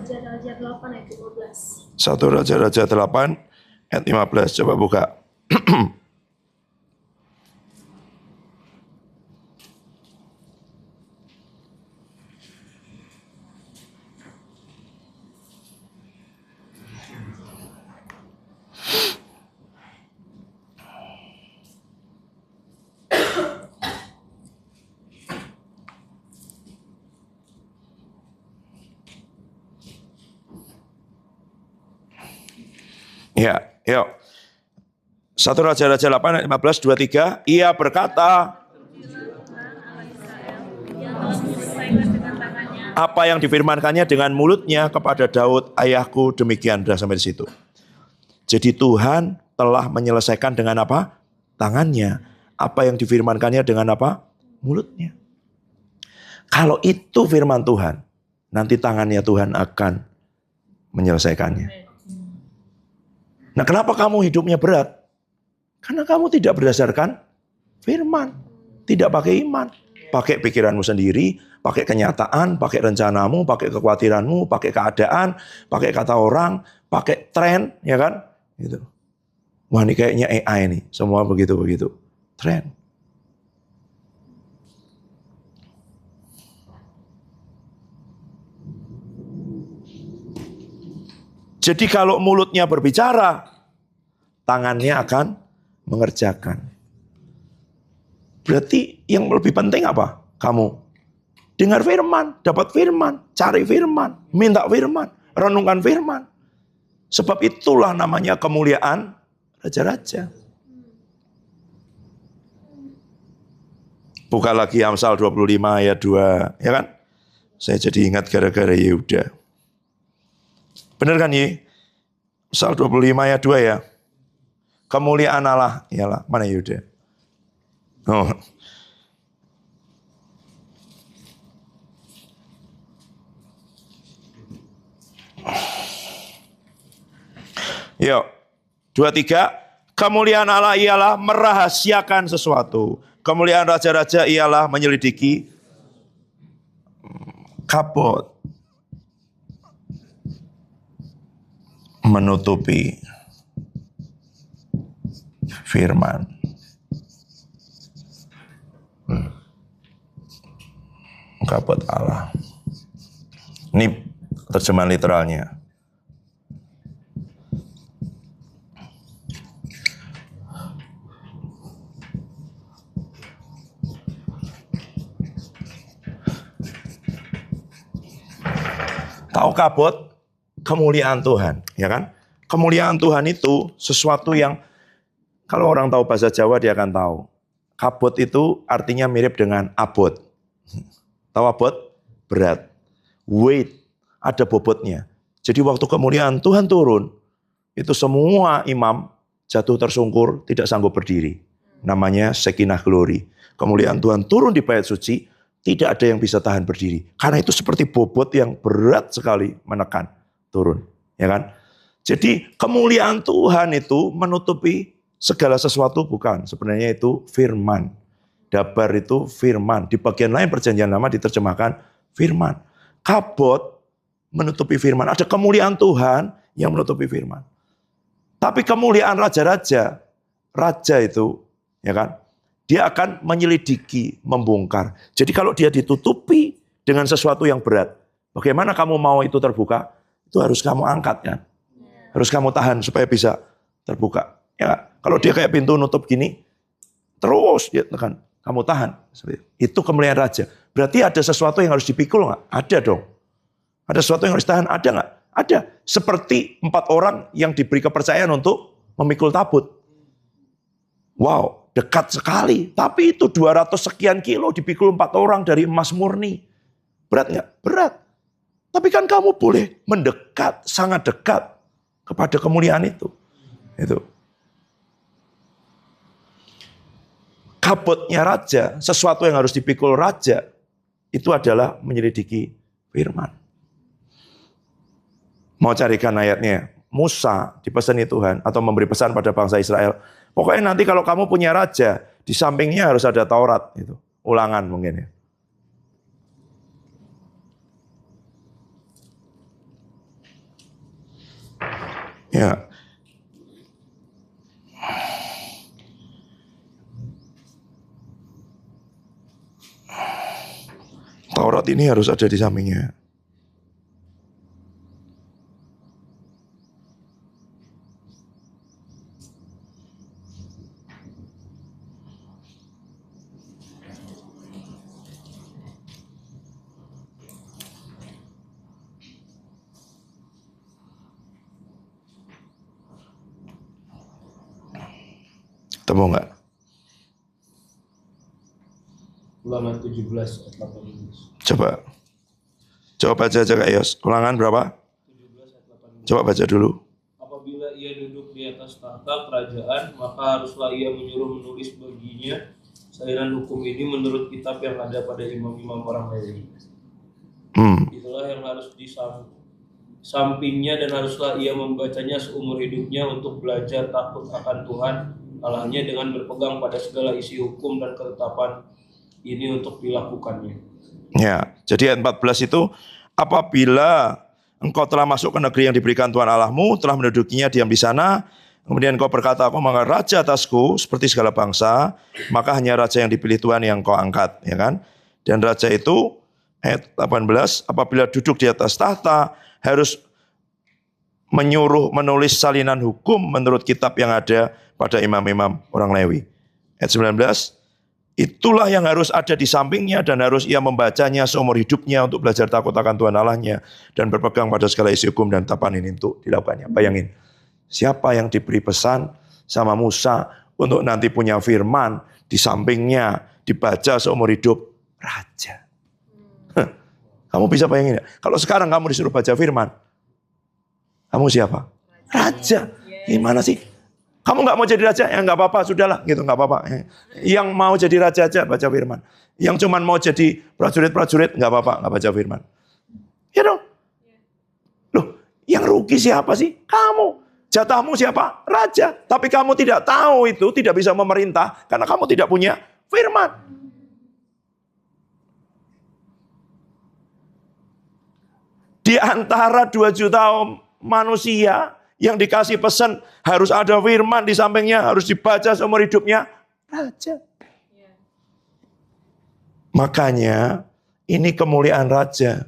Raja-Raja 8 ayat 15. 1 Raja-Raja 8 ayat 15. Coba buka. Ya, yuk. 1 Raja-Raja 8 ayat 15, 23. Ia berkata, apa yang difirmankannya dengan mulutnya kepada Daud ayahku, demikian. Sudah sampai di situ. Jadi Tuhan telah menyelesaikan dengan apa? Tangannya. Apa yang difirmankannya dengan apa? Mulutnya. Kalau itu firman Tuhan, nanti tangannya Tuhan akan menyelesaikannya. Nah, kenapa kamu hidupnya berat? Karena kamu tidak berdasarkan firman. Tidak pakai iman. Pakai pikiranmu sendiri, pakai kenyataan, pakai rencanamu, pakai kekhawatiranmu, pakai keadaan, pakai kata orang, pakai tren, ya kan? Gitu. Wah, ini kayaknya AI nih. Semua begitu-begitu. Tren. Jadi kalau mulutnya berbicara, tangannya akan mengerjakan. Berarti yang lebih penting apa? Kamu dengar firman, dapat firman, cari firman, minta firman, renungkan firman. Sebab itulah namanya kemuliaan raja-raja. Buka lagi Amsal 25 ayat 2, ya kan? Saya jadi ingat gara-gara Yehuda. Benar kan ya? Amsal 25 ayat 2 ya. Kemuliaan Allah, iyalah, mana Yehuda? Oh. Yuk, 23. Kemuliaan Allah ialah merahasiakan sesuatu. Kemuliaan raja-raja ialah menyelidiki kabut. Menutupi firman. Kabut Allah. Ini terjemahan literalnya. Tahu kabut? Kemuliaan Tuhan, ya kan? Kemuliaan Tuhan itu sesuatu yang kalau orang tahu bahasa Jawa dia akan tahu. Kabut itu artinya mirip dengan abot. Tahu abot? Berat. Weight, ada bobotnya. Jadi waktu kemuliaan Tuhan turun, itu semua imam jatuh tersungkur, tidak sanggup berdiri. Namanya Shekinah Glory. Kemuliaan Tuhan turun di bait suci, tidak ada yang bisa tahan berdiri. Karena itu seperti bobot yang berat sekali menekan, turun. Ya kan? Jadi kemuliaan Tuhan itu menutupi segala sesuatu bukan. Sebenarnya itu firman. Dabar itu firman. Di bagian lain perjanjian lama diterjemahkan firman. Kabot menutupi firman. Ada kemuliaan Tuhan yang menutupi firman. Tapi kemuliaan raja-raja, raja itu, ya kan, dia akan menyelidiki, membongkar. Jadi kalau dia ditutupi dengan sesuatu yang berat, bagaimana kamu mau itu terbuka? Itu harus kamu angkat kan. Harus kamu tahan supaya bisa terbuka. Ya, kalau dia kayak pintu nutup gini, terus dia tekan, kamu tahan. Itu kemuliaan raja. Berarti ada sesuatu yang harus dipikul nggak? Ada dong. Ada sesuatu yang harus tahan, ada nggak? Ada. Seperti 4 orang yang diberi kepercayaan untuk memikul tabut. Wow, dekat sekali. Tapi itu 200 sekian kilo dipikul 4 orang dari emas murni. Berat nggak? Berat. Tapi kan kamu boleh mendekat, sangat dekat kepada kemuliaan itu. Itu. Kabutnya raja, sesuatu yang harus dipikul raja, itu adalah menyelidiki firman. Mau carikan ayatnya, Musa dipesani Tuhan atau memberi pesan pada bangsa Israel. Pokoknya nanti kalau kamu punya raja, di sampingnya harus ada Taurat. Itu. Ulangan mungkin ya. Ya. Taurat ini harus ada di sampingnya. Temu nggak? Ulangan 17 ayat 18. Coba baca aja Kak Yos. Ulangan berapa? 17 ayat 18. Coba baca dulu. Apabila ia duduk di atas tahta kerajaan, maka haruslah ia menyuruh menulis baginya salinan hukum ini menurut kitab yang ada pada imam-imam orang Lewi. Itulah yang harus sampingnya dan haruslah ia membacanya seumur hidupnya untuk belajar takut akan Tuhan Allahnya dengan berpegang pada segala isi hukum dan ketetapan ini untuk dilakukannya. Ya, jadi ayat 14 itu, apabila engkau telah masuk ke negeri yang diberikan Tuhan Allahmu, telah mendudukinya diam di sana, kemudian engkau berkata, aku mengangkat raja atasku seperti segala bangsa, maka hanya raja yang dipilih Tuhan yang engkau angkat, ya kan? Dan raja itu ayat 18, apabila duduk di atas tahta harus menyuruh menulis salinan hukum menurut kitab yang ada pada imam-imam orang Lewi. Ayat 19, itulah yang harus ada di sampingnya dan harus ia membacanya seumur hidupnya untuk belajar takut akan Tuhan Allahnya dan berpegang pada segala isi hukum dan tapan ini untuk dilakukannya. Bayangin, siapa yang diberi pesan sama Musa untuk nanti punya firman di sampingnya dibaca seumur hidup? Raja. Kamu bisa bayangin ya? Kalau sekarang kamu disuruh baca firman, kamu siapa? Raja. Gimana sih? Kamu nggak mau jadi raja? Ya nggak apa-apa, sudahlah, gitu nggak apa-apa. Yang mau jadi raja aja baca firman. Yang cuman mau jadi prajurit-prajurit nggak apa-apa, nggak baca firman. Ya dong. Loh, yang rugi siapa sih? Kamu. Jatahmu siapa? Raja. Tapi kamu tidak tahu itu, tidak bisa memerintah karena kamu tidak punya firman. Di antara 2 juta manusia yang dikasih pesan harus ada firman di sampingnya, harus dibaca seumur hidupnya, raja. Makanya ini kemuliaan raja.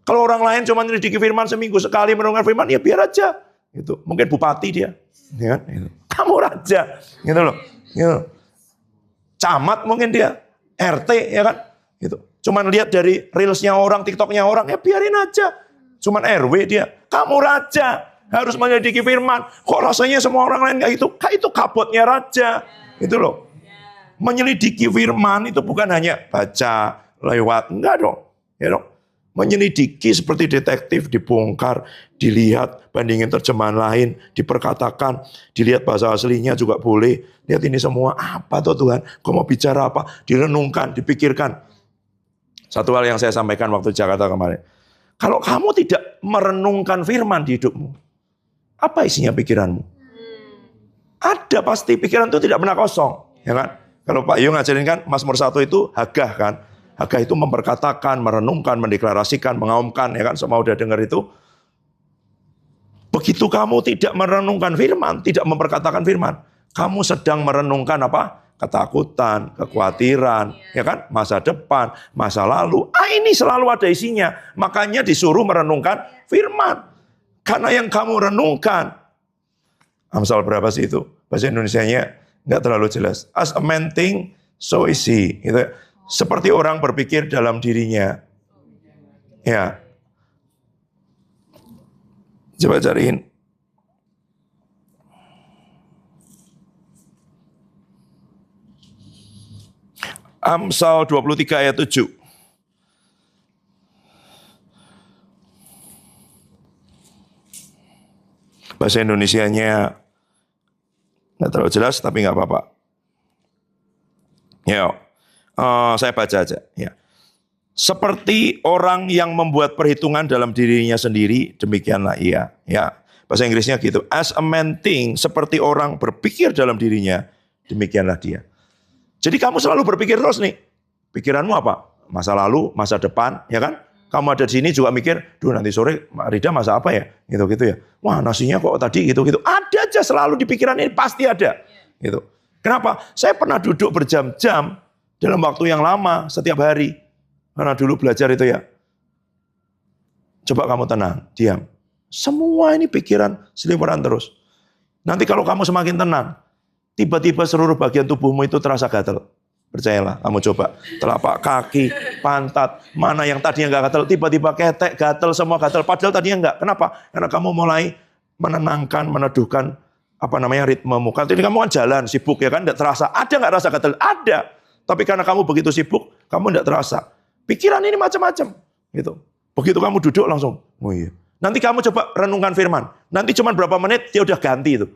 Kalau orang lain cuma menyelidiki firman seminggu sekali merenungkan firman, ya biar aja. Gitu. Mungkin bupati dia, ya kan? Gitu. Kamu raja, gitu loh. Gitu. Camat mungkin dia, RT, ya kan? Gitu. Cuman lihat dari reelsnya orang, TikToknya orang, ya biarin aja. Cuman RW dia, kamu raja. Harus menyelidiki firman. Kok rasanya semua orang lain kayak gitu? Itu kabutnya raja. Itu loh. Menyelidiki firman itu bukan hanya baca lewat. Enggak dong. Ya dong. Menyelidiki seperti detektif, dibongkar, dilihat, bandingin terjemahan lain, diperkatakan, dilihat bahasa aslinya juga boleh. Lihat ini semua, apa tuh Tuhan? Kau mau bicara apa? Direnungkan, dipikirkan. Satu hal yang saya sampaikan waktu di Jakarta kemarin. Kalau kamu tidak merenungkan firman di hidupmu, apa isinya pikiranmu? Ada pasti, pikiran itu tidak pernah kosong. Ya kan? Kalau Pak Yo ngajarin kan, Mazmur 1 itu Hagah kan. Hagah itu memperkatakan, merenungkan, mendeklarasikan, mengaumkan, ya kan, semua udah dengar itu. Begitu kamu tidak merenungkan firman, tidak memperkatakan firman, kamu sedang merenungkan apa? Ketakutan, kekhawatiran, ya kan, masa depan, masa lalu. Ini selalu ada isinya. Makanya disuruh merenungkan firman. Karena yang kamu renungkan, Amsal berapa sih itu? Bahasa Indonesianya nggak terlalu jelas. As a man think, so is he. Gitu. Seperti orang berpikir dalam dirinya. Ya. Coba cariin. Amsal 23 ayat 7. Bahasa Indonesianya nggak terlalu jelas, tapi nggak apa-apa. Ya. Saya baca aja. Ya. Seperti orang yang membuat perhitungan dalam dirinya sendiri, demikianlah ia. Ya. Bahasa Inggrisnya gitu. As a man think, seperti orang berpikir dalam dirinya, demikianlah dia. Jadi kamu selalu berpikir terus nih. Pikiranmu apa? Masa lalu, masa depan, ya kan? Kamu ada di sini juga mikir, duh nanti sore Rida masak apa ya? Gitu-gitu ya. Wah nasinya kok tadi gitu-gitu. Ada aja selalu di pikiran ini, pasti ada. Gitu. Kenapa? Saya pernah duduk berjam-jam dalam waktu yang lama setiap hari. Karena dulu belajar itu ya. Coba kamu tenang, diam. Semua ini pikiran seliweran terus. Nanti kalau kamu semakin tenang, tiba-tiba seluruh bagian tubuhmu itu terasa gatal. Percayalah, kamu coba. Telapak kaki, pantat, mana yang tadinya nggak gatal, tiba-tiba ketek, gatal, semua gatal. Padahal tadinya nggak. Kenapa? Karena kamu mulai menenangkan, meneduhkan ritmemu. Jadi kamu kan jalan, sibuk ya kan, nggak terasa. Ada nggak rasa gatal? Ada. Tapi karena kamu begitu sibuk, kamu nggak terasa. Pikiran ini macam-macam. Gitu. Begitu kamu duduk langsung, oh iya. Nanti kamu coba renungkan firman. Nanti cuma berapa menit, dia udah ganti itu.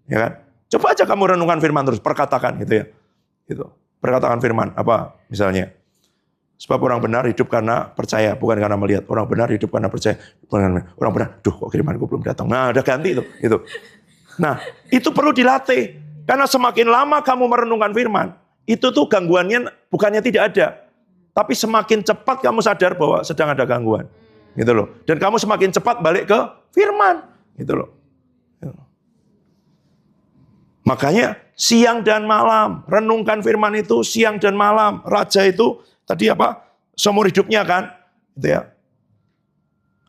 Ya kan? Coba aja kamu renungkan firman terus, perkatakan gitu ya. Gitu. Perkatakan firman, apa misalnya? Sebab orang benar hidup karena percaya, bukan karena melihat. Orang benar hidup karena percaya, bukan karena orang benar. Duh, kok kirimanku belum datang. Nah, udah ganti itu. Gitu. Nah, itu perlu dilatih. Karena semakin lama kamu merenungkan firman, itu tuh gangguannya bukannya tidak ada. Tapi semakin cepat kamu sadar bahwa sedang ada gangguan. Gitu loh. Dan kamu semakin cepat balik ke firman. Gitu loh. Makanya siang dan malam, renungkan firman itu siang dan malam. Raja itu tadi apa? Seumur hidupnya kan, gitu ya.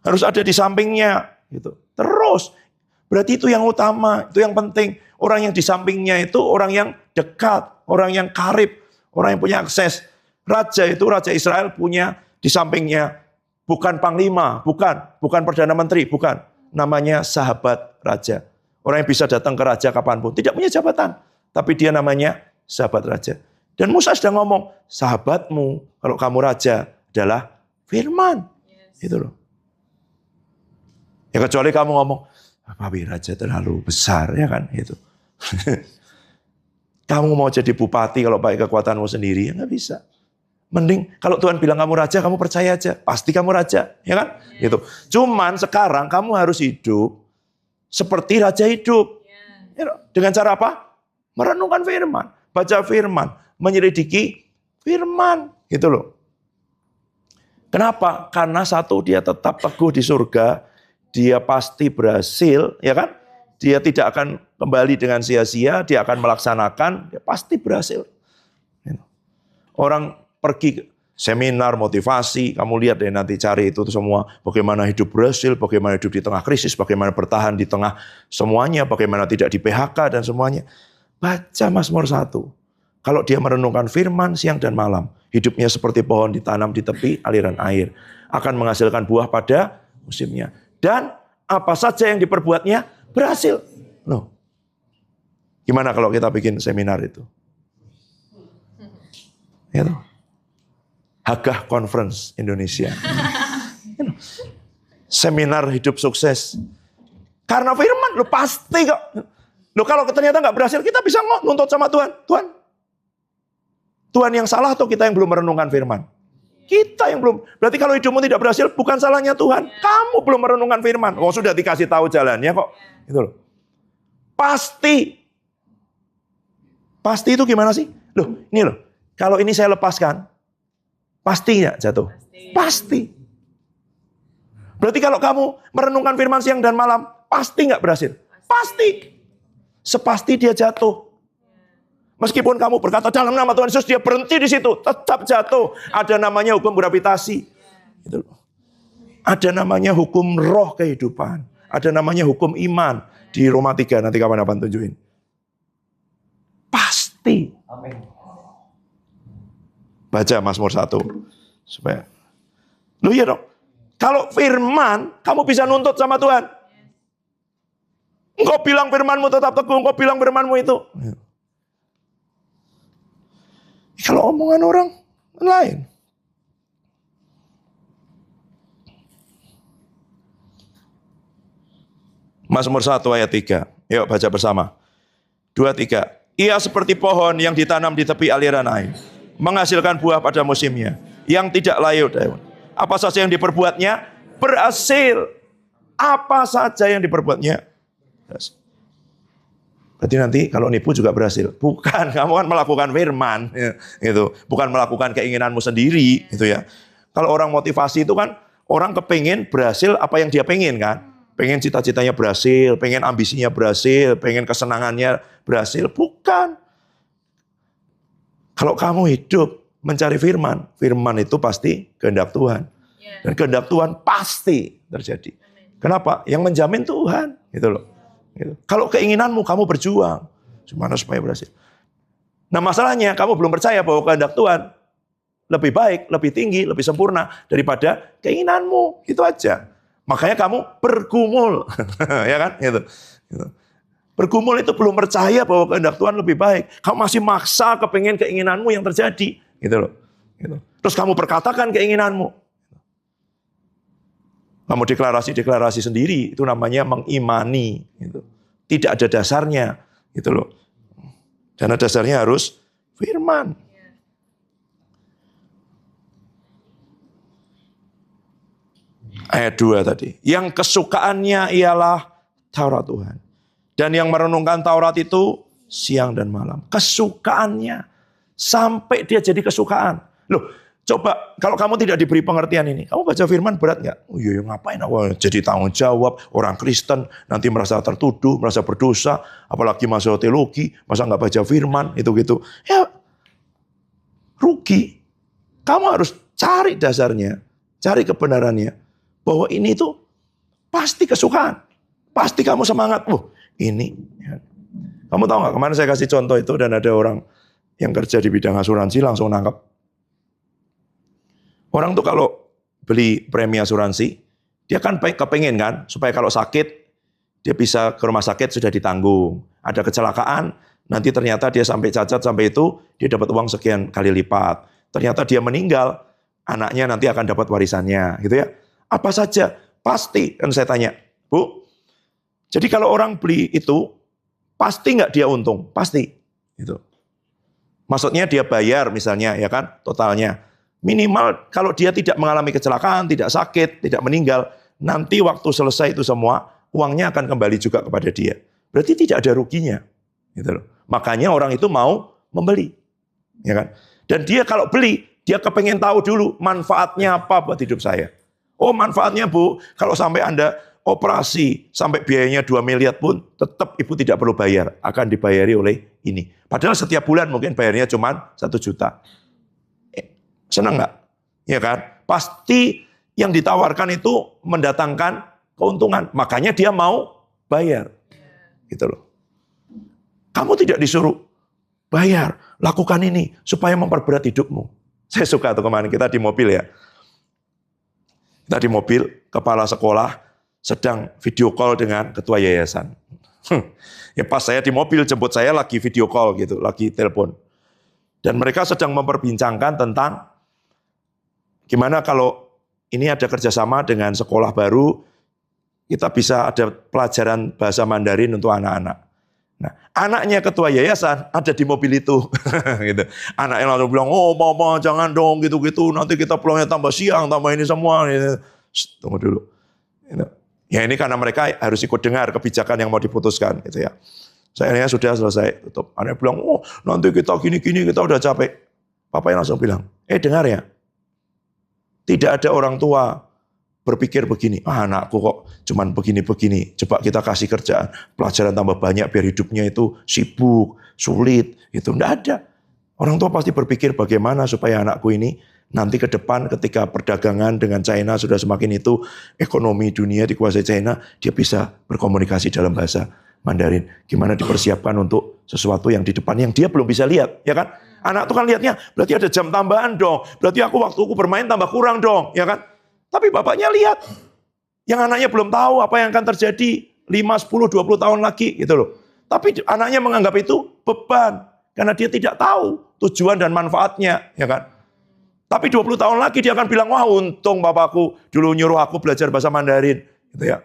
Harus ada di sampingnya, gitu. Terus, berarti itu yang utama, itu yang penting. Orang yang di sampingnya itu orang yang dekat, orang yang karib, orang yang punya akses. Raja itu, Raja Israel punya di sampingnya bukan panglima, bukan perdana menteri, bukan. Namanya sahabat raja. Orang yang bisa datang ke raja kapanpun. Tidak punya jabatan. Tapi dia namanya sahabat raja. Dan Musa sedang ngomong, sahabatmu kalau kamu raja adalah firman. Gitu loh. Ya kecuali kamu ngomong, Papi raja terlalu besar ya kan. Gitu. Kamu mau jadi bupati kalau pakai kekuatanmu sendiri, ya nggak bisa. Mending kalau Tuhan bilang kamu raja, kamu percaya aja. Pasti kamu raja, ya kan? Gitu. Cuman sekarang kamu harus hidup seperti raja hidup. Dengan cara apa? Merenungkan firman, baca firman, menyelidiki firman, gitu loh. Kenapa? Karena satu, dia tetap teguh di surga, dia pasti berhasil, ya kan? Dia tidak akan kembali dengan sia-sia, dia akan melaksanakan, dia pasti berhasil. Orang pergi seminar motivasi, kamu lihat deh nanti cari itu semua, bagaimana hidup berhasil, bagaimana hidup di tengah krisis, bagaimana bertahan di tengah semuanya, bagaimana tidak di PHK dan semuanya. Baca Mazmur 1. Kalau dia merenungkan firman siang dan malam, hidupnya seperti pohon ditanam di tepi aliran air, akan menghasilkan buah pada musimnya. Dan apa saja yang diperbuatnya berhasil. Loh. Gimana kalau kita bikin seminar itu? Gitu. Hagah Conference Indonesia. seminar hidup sukses. Karena firman, lo pasti kok. Lo kalau ternyata nggak berhasil, kita bisa nuntut sama Tuhan. Tuhan yang salah atau kita yang belum merenungkan firman? Kita yang belum. Berarti kalau hidupmu tidak berhasil, bukan salahnya Tuhan. Kamu belum merenungkan firman. Oh, sudah dikasih tahu jalannya kok. Itu loh. Pasti. Pasti itu gimana sih? Loh, ini loh. Kalau ini saya lepaskan, pasti nggak jatuh? Pasti. Berarti kalau kamu merenungkan firman siang dan malam, pasti nggak berhasil? Pasti. Sepasti dia jatuh. Meskipun kamu berkata dalam nama Tuhan Yesus, dia berhenti di situ, tetap jatuh. Ada namanya hukum gravitasi. Gitu. Ada namanya hukum roh kehidupan. Ada namanya hukum iman. Di Roma 3, nanti kapan-kapan tunjukin. Pasti. Amin. Baca Mazmur 1. Supaya. Loh iya dong. Kalau firman, kamu bisa nuntut sama Tuhan. Engkau bilang firmanmu tetap teguh, engkau bilang firmanmu itu. Kalau omongan orang lain. Mazmur 1 ayat 3. Yuk baca bersama. 2, 3. Ia seperti pohon yang ditanam di tepi aliran air. Menghasilkan buah pada musimnya. Yang tidak layu daun. Apa saja yang diperbuatnya berhasil. Apa saja yang diperbuatnya berhasil. Berarti nanti kalau nipu juga berhasil. Bukan, kamu kan melakukan firman, gitu. Bukan melakukan keinginanmu sendiri, gitu ya. Kalau orang motivasi itu kan orang kepingin berhasil apa yang dia pengen kan. Pengen cita-citanya berhasil, pengen ambisinya berhasil, pengen kesenangannya berhasil. Bukan. Kalau kamu hidup mencari firman, firman itu pasti kehendak Tuhan. Dan kehendak Tuhan pasti terjadi. Kenapa? Yang menjamin Tuhan, gitu loh. Gitu. Kalau keinginanmu, kamu berjuang. Gimana supaya berhasil? Nah masalahnya, kamu belum percaya bahwa kehendak Tuhan lebih baik, lebih tinggi, lebih sempurna daripada keinginanmu. Itu aja. Makanya kamu bergumul. Ya kan? Gitu. Bergumul itu belum percaya bahwa kehendak Tuhan lebih baik. Kamu masih maksa kepingin keinginanmu yang terjadi. Gitu loh. Gitu. Terus kamu perkatakan keinginanmu. Kamu deklarasi sendiri, itu namanya mengimani. Gitu. Tidak ada dasarnya. Gitu loh. Karena dasarnya harus firman. Ayat 2 tadi. Yang kesukaannya ialah Taurat Tuhan. Dan yang merenungkan Taurat itu siang dan malam. Kesukaannya. Sampai dia jadi kesukaan. Loh, coba kalau kamu tidak diberi pengertian ini, kamu baca firman berat nggak? Oh iya, ngapain aku jadi tanggung jawab orang Kristen nanti merasa tertuduh, merasa berdosa, apalagi masuk teologi, masa nggak baca firman itu gitu. Ya rugi. Kamu harus cari dasarnya, cari kebenarannya bahwa ini tuh pasti kesukaan, pasti kamu semangat. Ini. Ya. Kamu tahu nggak? Kemarin saya kasih contoh itu dan ada orang yang kerja di bidang asuransi langsung nangkep. Orang tuh kalau beli premi asuransi, dia kan kepengen kan, supaya kalau sakit, dia bisa ke rumah sakit sudah ditanggung. Ada kecelakaan, nanti ternyata dia sampai cacat, sampai itu, dia dapat uang sekian kali lipat. Ternyata dia meninggal, anaknya nanti akan dapat warisannya, gitu ya. Apa saja, pasti. Kan saya tanya, Bu, jadi kalau orang beli itu, pasti nggak dia untung? Pasti. Gitu. Maksudnya dia bayar misalnya, ya kan, totalnya. Minimal kalau dia tidak mengalami kecelakaan, tidak sakit, tidak meninggal, nanti waktu selesai itu semua, uangnya akan kembali juga kepada dia. Berarti tidak ada ruginya. Gitu loh. Makanya orang itu mau membeli. Ya kan? Dan dia kalau beli, dia kepengen tahu dulu manfaatnya apa buat hidup saya. Oh manfaatnya Bu, kalau sampai Anda operasi sampai biayanya 2 miliar pun, tetap Ibu tidak perlu bayar. Akan dibayari oleh ini. Padahal setiap bulan mungkin bayarnya cuma 1 juta. Senang nggak? Ya kan? Pasti yang ditawarkan itu mendatangkan keuntungan. Makanya dia mau bayar. Gitu loh. Kamu tidak disuruh bayar, lakukan ini supaya memperberat hidupmu. Saya suka tuh kemarin kita di mobil ya. Kita di mobil, kepala sekolah sedang video call dengan ketua yayasan. Ya pas saya di mobil jemput saya lagi video call gitu, lagi telepon. Dan mereka sedang memperbincangkan tentang gimana kalau ini ada kerjasama dengan sekolah baru, kita bisa ada pelajaran bahasa Mandarin untuk anak-anak. Nah, anaknya ketua yayasan ada di mobil itu. Gitu. Anaknya langsung bilang, oh mama jangan dong gitu-gitu, nanti kita pulangnya tambah siang, tambah ini semua. Gitu. Tunggu dulu. Gitu. Ya ini karena mereka harus ikut dengar kebijakan yang mau diputuskan. Gitu ya. Sayangnya sudah selesai tutup. Anaknya bilang, oh nanti kita gini-gini, kita udah capek. Papanya langsung bilang, dengar ya, tidak ada orang tua berpikir begini, anakku kok cuman begini-begini, coba kita kasih kerjaan, pelajaran tambah banyak biar hidupnya itu sibuk, sulit, itu enggak ada. Orang tua pasti berpikir bagaimana supaya anakku ini nanti ke depan ketika perdagangan dengan China sudah semakin itu, ekonomi dunia dikuasai China, dia bisa berkomunikasi dalam bahasa Mandarin. Gimana dipersiapkan untuk sesuatu yang di depan yang dia belum bisa lihat, ya kan? Anak tuh kan lihatnya, berarti ada jam tambahan dong, berarti waktuku bermain tambah kurang dong, ya kan? Tapi bapaknya lihat, yang anaknya belum tahu apa yang akan terjadi 5, 10, 20 tahun lagi gitu loh. Tapi anaknya menganggap itu beban, karena dia tidak tahu tujuan dan manfaatnya, ya kan. Tapi 20 tahun lagi dia akan bilang, wah untung bapakku dulu nyuruh aku belajar bahasa Mandarin. Gitu ya.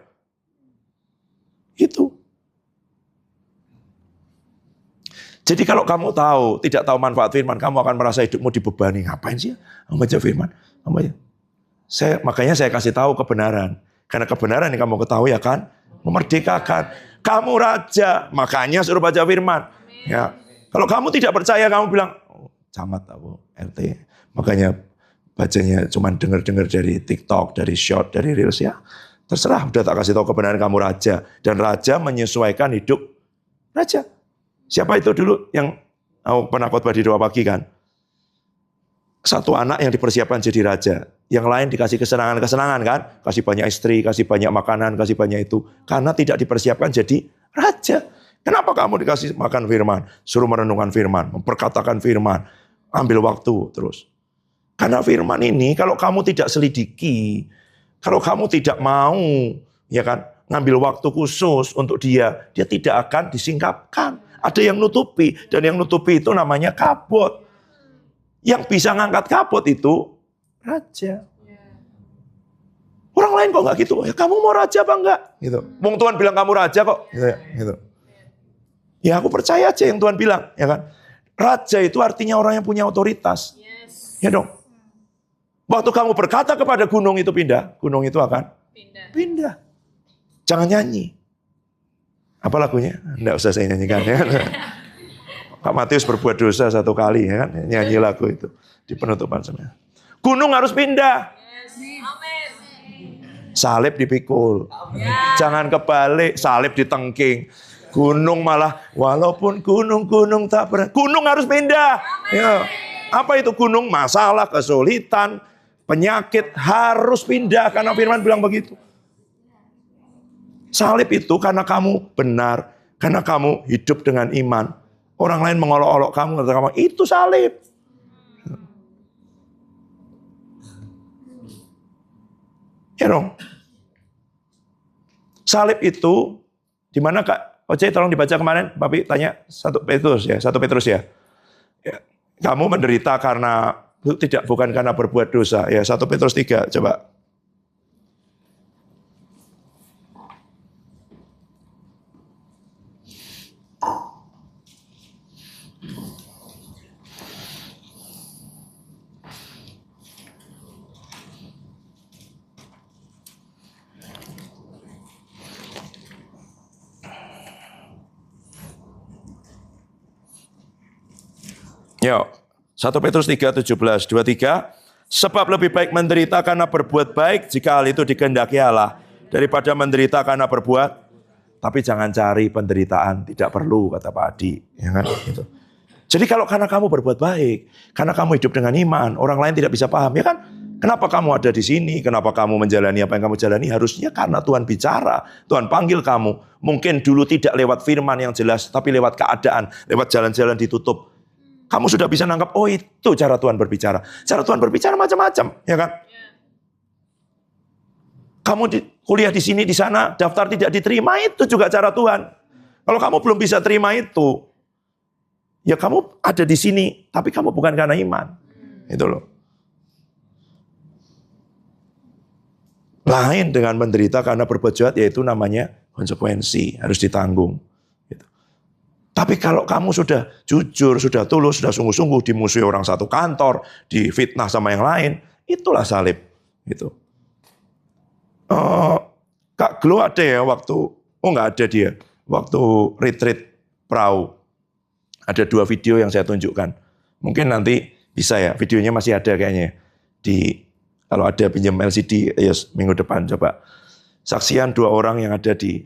Itu. Jadi kalau kamu tahu, tidak tahu manfaat firman, kamu akan merasa hidupmu dibebani. Ngapain sih ya? Membaca firman. Makanya saya kasih tahu kebenaran. Karena kebenaran yang kamu ketahui akan memerdekakan. Kamu raja, makanya suruh baca firman. Ya. Kalau kamu tidak percaya, kamu bilang, oh, camat aku, RT. Makanya bacanya cuma dengar-dengar dari TikTok, dari short, dari Reels ya. Terserah, udah tak kasih tahu kebenaran kamu raja. Dan raja menyesuaikan hidup raja. Siapa itu dulu yang pernah khotbah di doa pagi kan? Satu anak yang dipersiapkan jadi raja. Yang lain dikasih kesenangan-kesenangan kan? Kasih banyak istri, kasih banyak makanan, kasih banyak itu. Karena tidak dipersiapkan jadi raja. Kenapa kamu dikasih makan firman? Suruh merenungkan firman, memperkatakan firman. Ambil waktu terus. Karena firman ini kalau kamu tidak selidiki, kalau kamu tidak mau, ya kan, ngambil waktu khusus untuk dia tidak akan disingkapkan. Ada yang nutupi, dan yang nutupi itu namanya kabut. Yang bisa ngangkat kabut itu raja. Orang lain kok nggak gitu? Ya kamu mau raja apa enggak? Gitu. Wong Tuhan bilang kamu raja kok. Gitu. Ya aku percaya aja yang Tuhan bilang, ya kan. Raja itu artinya orang yang punya otoritas. Ya dong. Waktu kamu berkata kepada gunung itu pindah, gunung itu akan pindah. Jangan nyanyi. Apa lagunya? Enggak usah saya nyanyikan ya. Pak Matius berbuat dosa 1 kali ya kan, nyanyi lagu itu di penutupan sebenarnya. Gunung harus pindah. Salib dipikul. Jangan kebalik, salib ditengking. Gunung malah walaupun gunung tak pernah. Gunung harus pindah. Ya. Apa itu gunung? Masalah, kesulitan, penyakit harus pindah karena firman bilang begitu. Salib itu karena kamu benar, karena kamu hidup dengan iman. Orang lain mengolok-olok kamu, kata kamu itu salib. Ya dong. Salib itu di mana Kak? Oce tolong dibaca kemarin, Papi tanya 1 Petrus ya, 1 Petrus ya. Kamu menderita karena bukan karena berbuat dosa. Ya 1 Petrus 3 coba. Yuk, 1 Petrus 3, 17, 23. Sebab lebih baik menderita karena berbuat baik jika hal itu dikehendaki Allah, daripada menderita karena berbuat, tapi jangan cari penderitaan, tidak perlu, kata Pak Adi. Ya kan? Gitu. Jadi kalau karena kamu berbuat baik, karena kamu hidup dengan iman, orang lain tidak bisa paham, ya kan? Kenapa kamu ada di sini? Kenapa kamu menjalani apa yang kamu jalani? Harusnya karena Tuhan bicara, Tuhan panggil kamu. Mungkin dulu tidak lewat firman yang jelas, tapi lewat keadaan, lewat jalan-jalan ditutup. Kamu sudah bisa nangkap, oh itu cara Tuhan berbicara. Cara Tuhan berbicara macam-macam, ya kan? Kamu kuliah di sini, di sana, daftar tidak diterima, itu juga cara Tuhan. Kalau kamu belum bisa terima itu, ya kamu ada di sini, tapi kamu bukan karena iman. Itu loh. Lain dengan menderita karena berbuat jahat, yaitu namanya konsekuensi, harus ditanggung. Gitu. Tapi kalau kamu sudah jujur, sudah tulus, sudah sungguh-sungguh dimusuhi orang satu kantor, difitnah sama yang lain, itulah salib. Gitu. Kak Glo ada ya waktu, nggak ada dia, waktu retreat perahu. Ada 2 video yang saya tunjukkan. Mungkin nanti bisa ya, videonya masih ada kayaknya. Kalau ada pinjam LCD, ya minggu depan coba. Saksian 2 orang yang ada di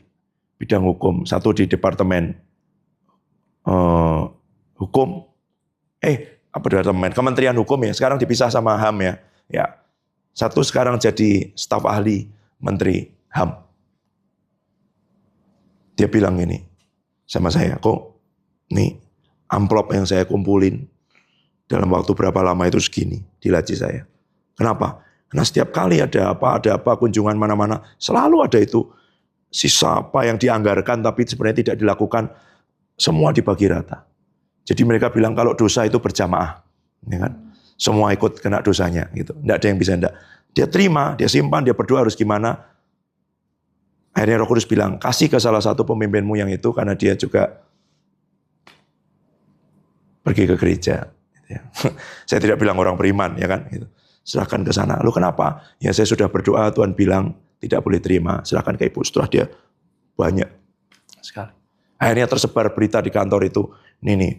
bidang hukum. Satu di departemen hukum. Departemen Kementerian Hukum ya. Sekarang dipisah sama HAM ya. Ya. Satu sekarang jadi staf ahli Menteri HAM. Dia bilang gini sama saya, kok nih amplop yang saya kumpulin dalam waktu berapa lama itu segini di laci saya. Kenapa? Karena setiap kali ada apa, kunjungan mana-mana, selalu ada itu sisa apa yang dianggarkan tapi sebenarnya tidak dilakukan, semua dibagi rata. Jadi mereka bilang kalau dosa itu berjamaah, ya kan? Semua ikut kena dosanya, gitu. Tidak ada yang bisa tidak. Dia terima, dia simpan, dia berdoa harus gimana. Akhirnya Roh Kudus bilang, kasih ke salah satu pemimpinmu yang itu karena dia juga pergi ke gereja. Saya tidak bilang orang beriman, ya kan? Gitu. Serahkan ke sana. Lalu kenapa? Ya saya sudah berdoa, Tuhan bilang tidak boleh terima. Serahkan ke ibu. Setelah dia banyak sekali. Akhirnya tersebar berita di kantor itu. Ini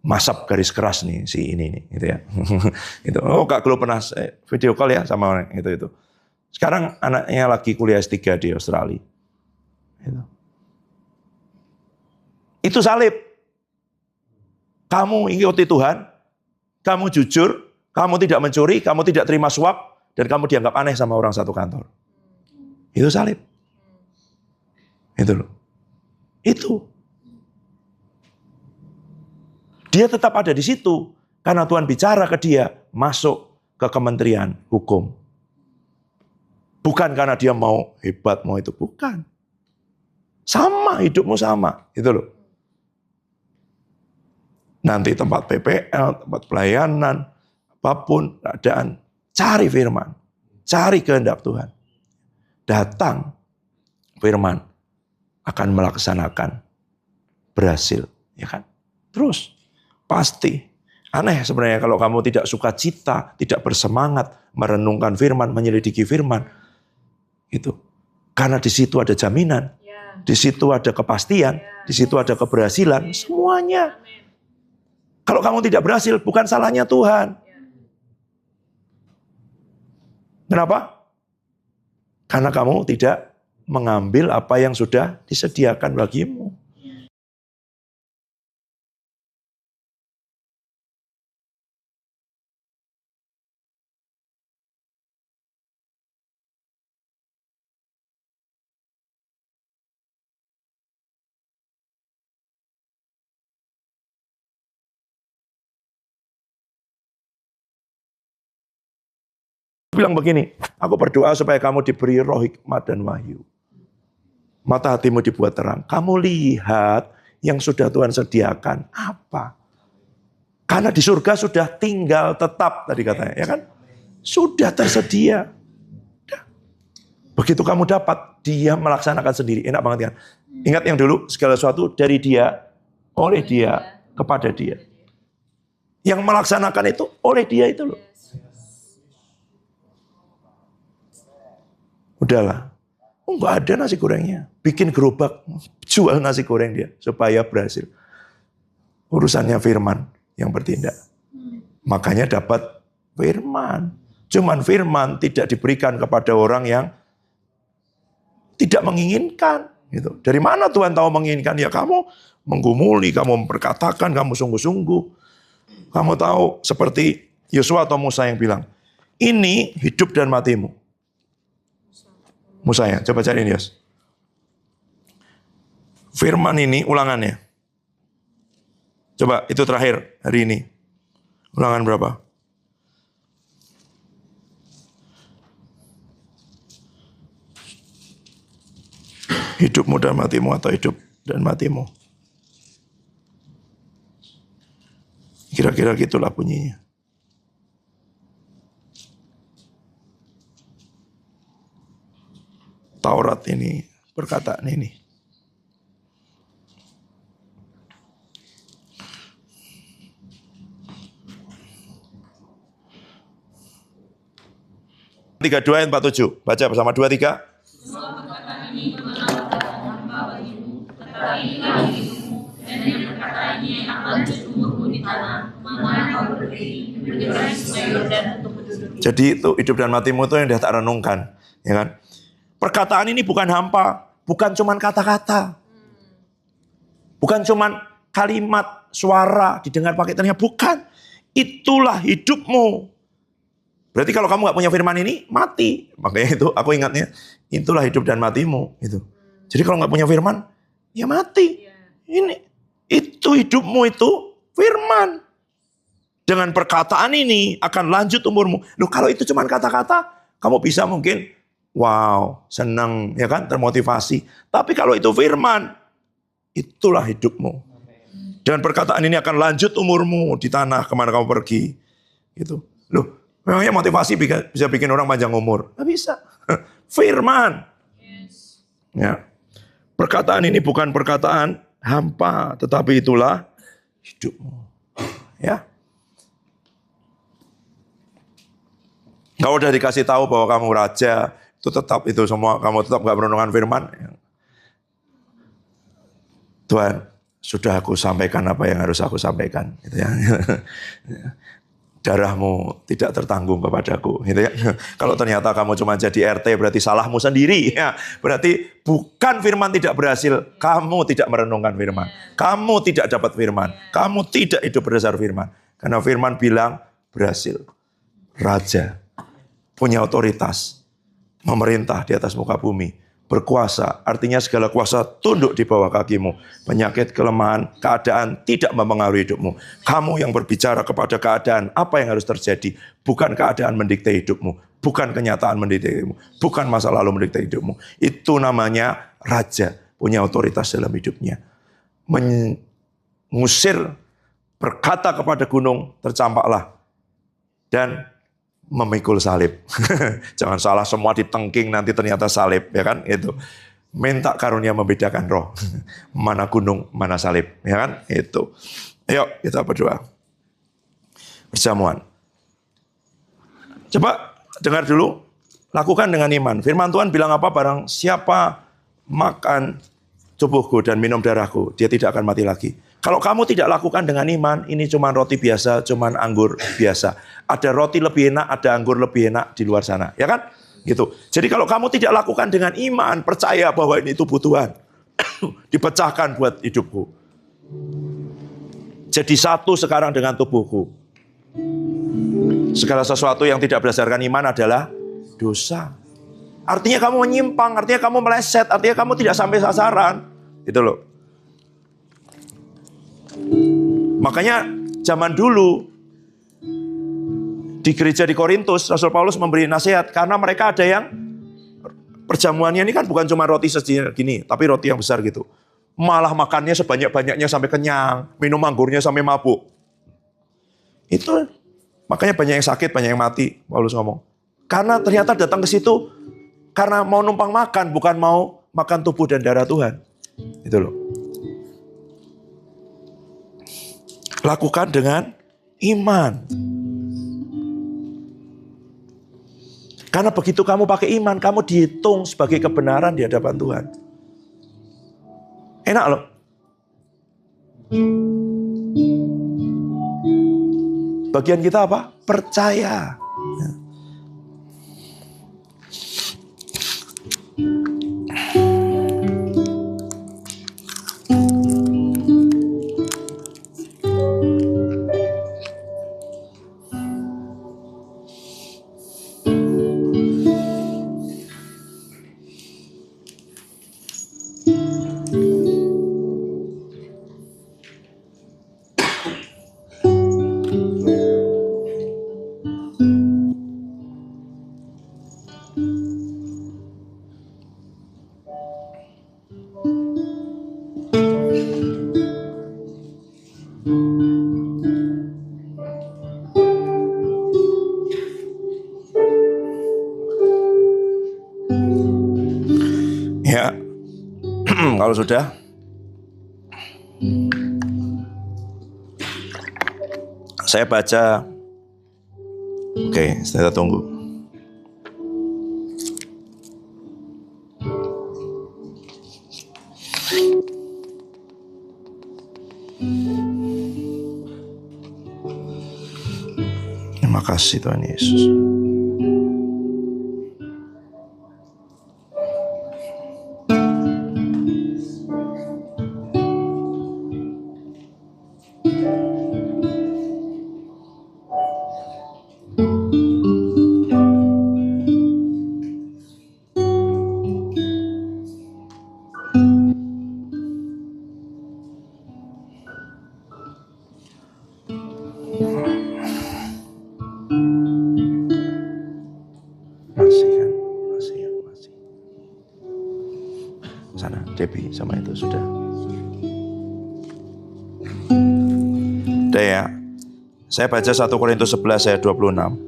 masap garis keras nih si ini nih, gitu ya. Gitu. Oh Kak Glo pernah video call ya sama orang itu. Sekarang anaknya lagi kuliah S3 di Australia. Gitu. Itu salib. Kamu ikuti Tuhan, kamu jujur, kamu tidak mencuri, kamu tidak terima suap, dan kamu dianggap aneh sama orang satu kantor. Itu salib. Itu loh. Itu. Dia tetap ada di situ. Karena Tuhan bicara ke dia, masuk ke Kementerian Hukum. Bukan karena dia mau hebat, mau itu. Bukan. Sama, hidupmu sama. Itu loh. Nanti tempat PPL, tempat pelayanan, apapun keadaan, cari firman. Cari kehendak Tuhan. Datang firman akan melaksanakan. Berhasil. Ya kan? Terus. Pasti. Aneh sebenarnya kalau kamu tidak suka cita, tidak bersemangat, merenungkan firman, menyelidiki firman. Itu. Karena di situ ada jaminan. Di situ ada kepastian. Di situ ada keberhasilan. Semuanya. Kalau kamu tidak berhasil, bukan salahnya Tuhan. Kenapa? Karena kamu tidak mengambil apa yang sudah disediakan bagimu. Bilang begini, aku berdoa supaya kamu diberi roh hikmat dan wahyu. Mata hatimu dibuat terang. Kamu lihat yang sudah Tuhan sediakan. Apa? Karena di surga sudah tinggal tetap, tadi katanya. Ya kan? Sudah tersedia. Begitu kamu dapat, dia melaksanakan sendiri. Enak banget kan? Ingat yang dulu, segala sesuatu dari dia, oleh dia, kepada dia. Yang melaksanakan itu, oleh dia itu loh. Udahlah, nggak ada nasi gorengnya. Bikin gerobak, jual nasi goreng dia supaya berhasil. Urusannya firman yang bertindak. Makanya dapat firman. Cuman firman tidak diberikan kepada orang yang tidak menginginkan. Gitu. Dari mana Tuhan tahu menginginkan? Ya kamu menggumuli, kamu memperkatakan, kamu sungguh-sungguh. Kamu tahu seperti Yosua atau Musa yang bilang, ini hidup dan matimu. Musa ya, coba cariin Yos. Firman ini ulangannya. Coba itu terakhir hari ini. Ulangan berapa? Hidupmu dan matimu atau hidup dan matimu. Kira-kira gitulah bunyinya. Taurat ini, perkataan ini. Tiga dua ayat 47. Baca bersama 2-3. Jadi itu hidup dan matimu itu yang tak renungkan, ya kan? Perkataan ini bukan hampa, bukan cuman kata-kata, bukan cuman kalimat, suara didengar pakai telinga, bukan. Itulah hidupmu. Berarti kalau kamu nggak punya firman ini, mati. Makanya itu aku ingatnya, itulah hidup dan matimu. Itu. Jadi kalau nggak punya firman, ya mati. Itu hidupmu itu firman. Dengan perkataan ini akan lanjut umurmu. Loh kalau itu cuma kata-kata, kamu bisa mungkin, wow, senang, ya kan, termotivasi. Tapi kalau itu firman, itulah hidupmu. Dengan perkataan ini akan lanjut umurmu di tanah kemana kamu pergi. Gitu. Loh, memangnya motivasi bisa bikin orang panjang umur? Nggak bisa. Firman. Ya. Perkataan ini bukan perkataan hampa, tetapi itulah hidupmu. Ya. Kalau udah dikasih tahu bahwa kamu raja, itu semua kamu tetap gak merenungkan firman. Tuhan, sudah aku sampaikan apa yang harus aku sampaikan. Gitu ya. Darahmu tidak tertanggung kepadaku. Gitu ya. Kalau ternyata kamu cuma jadi RT berarti salahmu sendiri. Ya. Berarti bukan firman tidak berhasil, kamu tidak merenungkan firman. Kamu tidak dapat firman. Kamu tidak hidup berdasar firman. Karena firman bilang berhasil. Raja. Punya otoritas, memerintah di atas muka bumi, berkuasa, artinya segala kuasa tunduk di bawah kakimu. Penyakit, kelemahan, keadaan tidak mempengaruhi hidupmu. Kamu yang berbicara kepada keadaan, apa yang harus terjadi, bukan keadaan mendikte hidupmu, bukan kenyataan mendikte hidupmu, bukan masa lalu mendikte hidupmu. Itu namanya raja, punya otoritas dalam hidupnya. Mengusir, berkata kepada gunung, tercampaklah, dan memikul salib. Jangan salah, semua ditengking nanti ternyata salib, ya kan? Itu. Minta karunia membedakan roh. Mana gunung, mana salib, ya kan? Itu. Ayo kita berdoa. Perjamuan. Coba dengar dulu, lakukan dengan iman. Firman Tuhan bilang apa? Barang siapa makan tubuhku dan minum darahku, dia tidak akan mati lagi. Kalau kamu tidak lakukan dengan iman, ini cuma roti biasa, cuma anggur biasa. Ada roti lebih enak, ada anggur lebih enak di luar sana, ya kan? Gitu. Jadi kalau kamu tidak lakukan dengan iman, percaya bahwa ini tubuh Tuhan, dipecahkan buat hidupku. Jadi satu sekarang dengan tubuhku. Segala sesuatu yang tidak berdasarkan iman adalah dosa. Artinya kamu menyimpang, artinya kamu meleset, artinya kamu tidak sampai sasaran. Itu loh. Makanya zaman dulu di gereja di Korintus, Rasul Paulus memberi nasihat karena mereka ada yang perjamuannya ini kan bukan cuma roti segini, tapi roti yang besar gitu. Malah makannya sebanyak-banyaknya sampai kenyang, minum anggurnya sampai mabuk. Itu makanya banyak yang sakit, banyak yang mati, Paulus ngomong. Karena ternyata datang ke situ karena mau numpang makan, bukan mau makan tubuh dan darah Tuhan. Itu loh. Lakukan dengan iman. Karena begitu kamu pakai iman, kamu dihitung sebagai kebenaran di hadapan Tuhan. Enak loh. Bagian kita apa? Percaya. Kalau sudah, saya baca. Oke, saya tunggu. Terima kasih Tuhan Yesus. Masih. Sana, Debbie sama itu sudah. Udah ya. Saya baca 1 Korintus 11 ayat 26.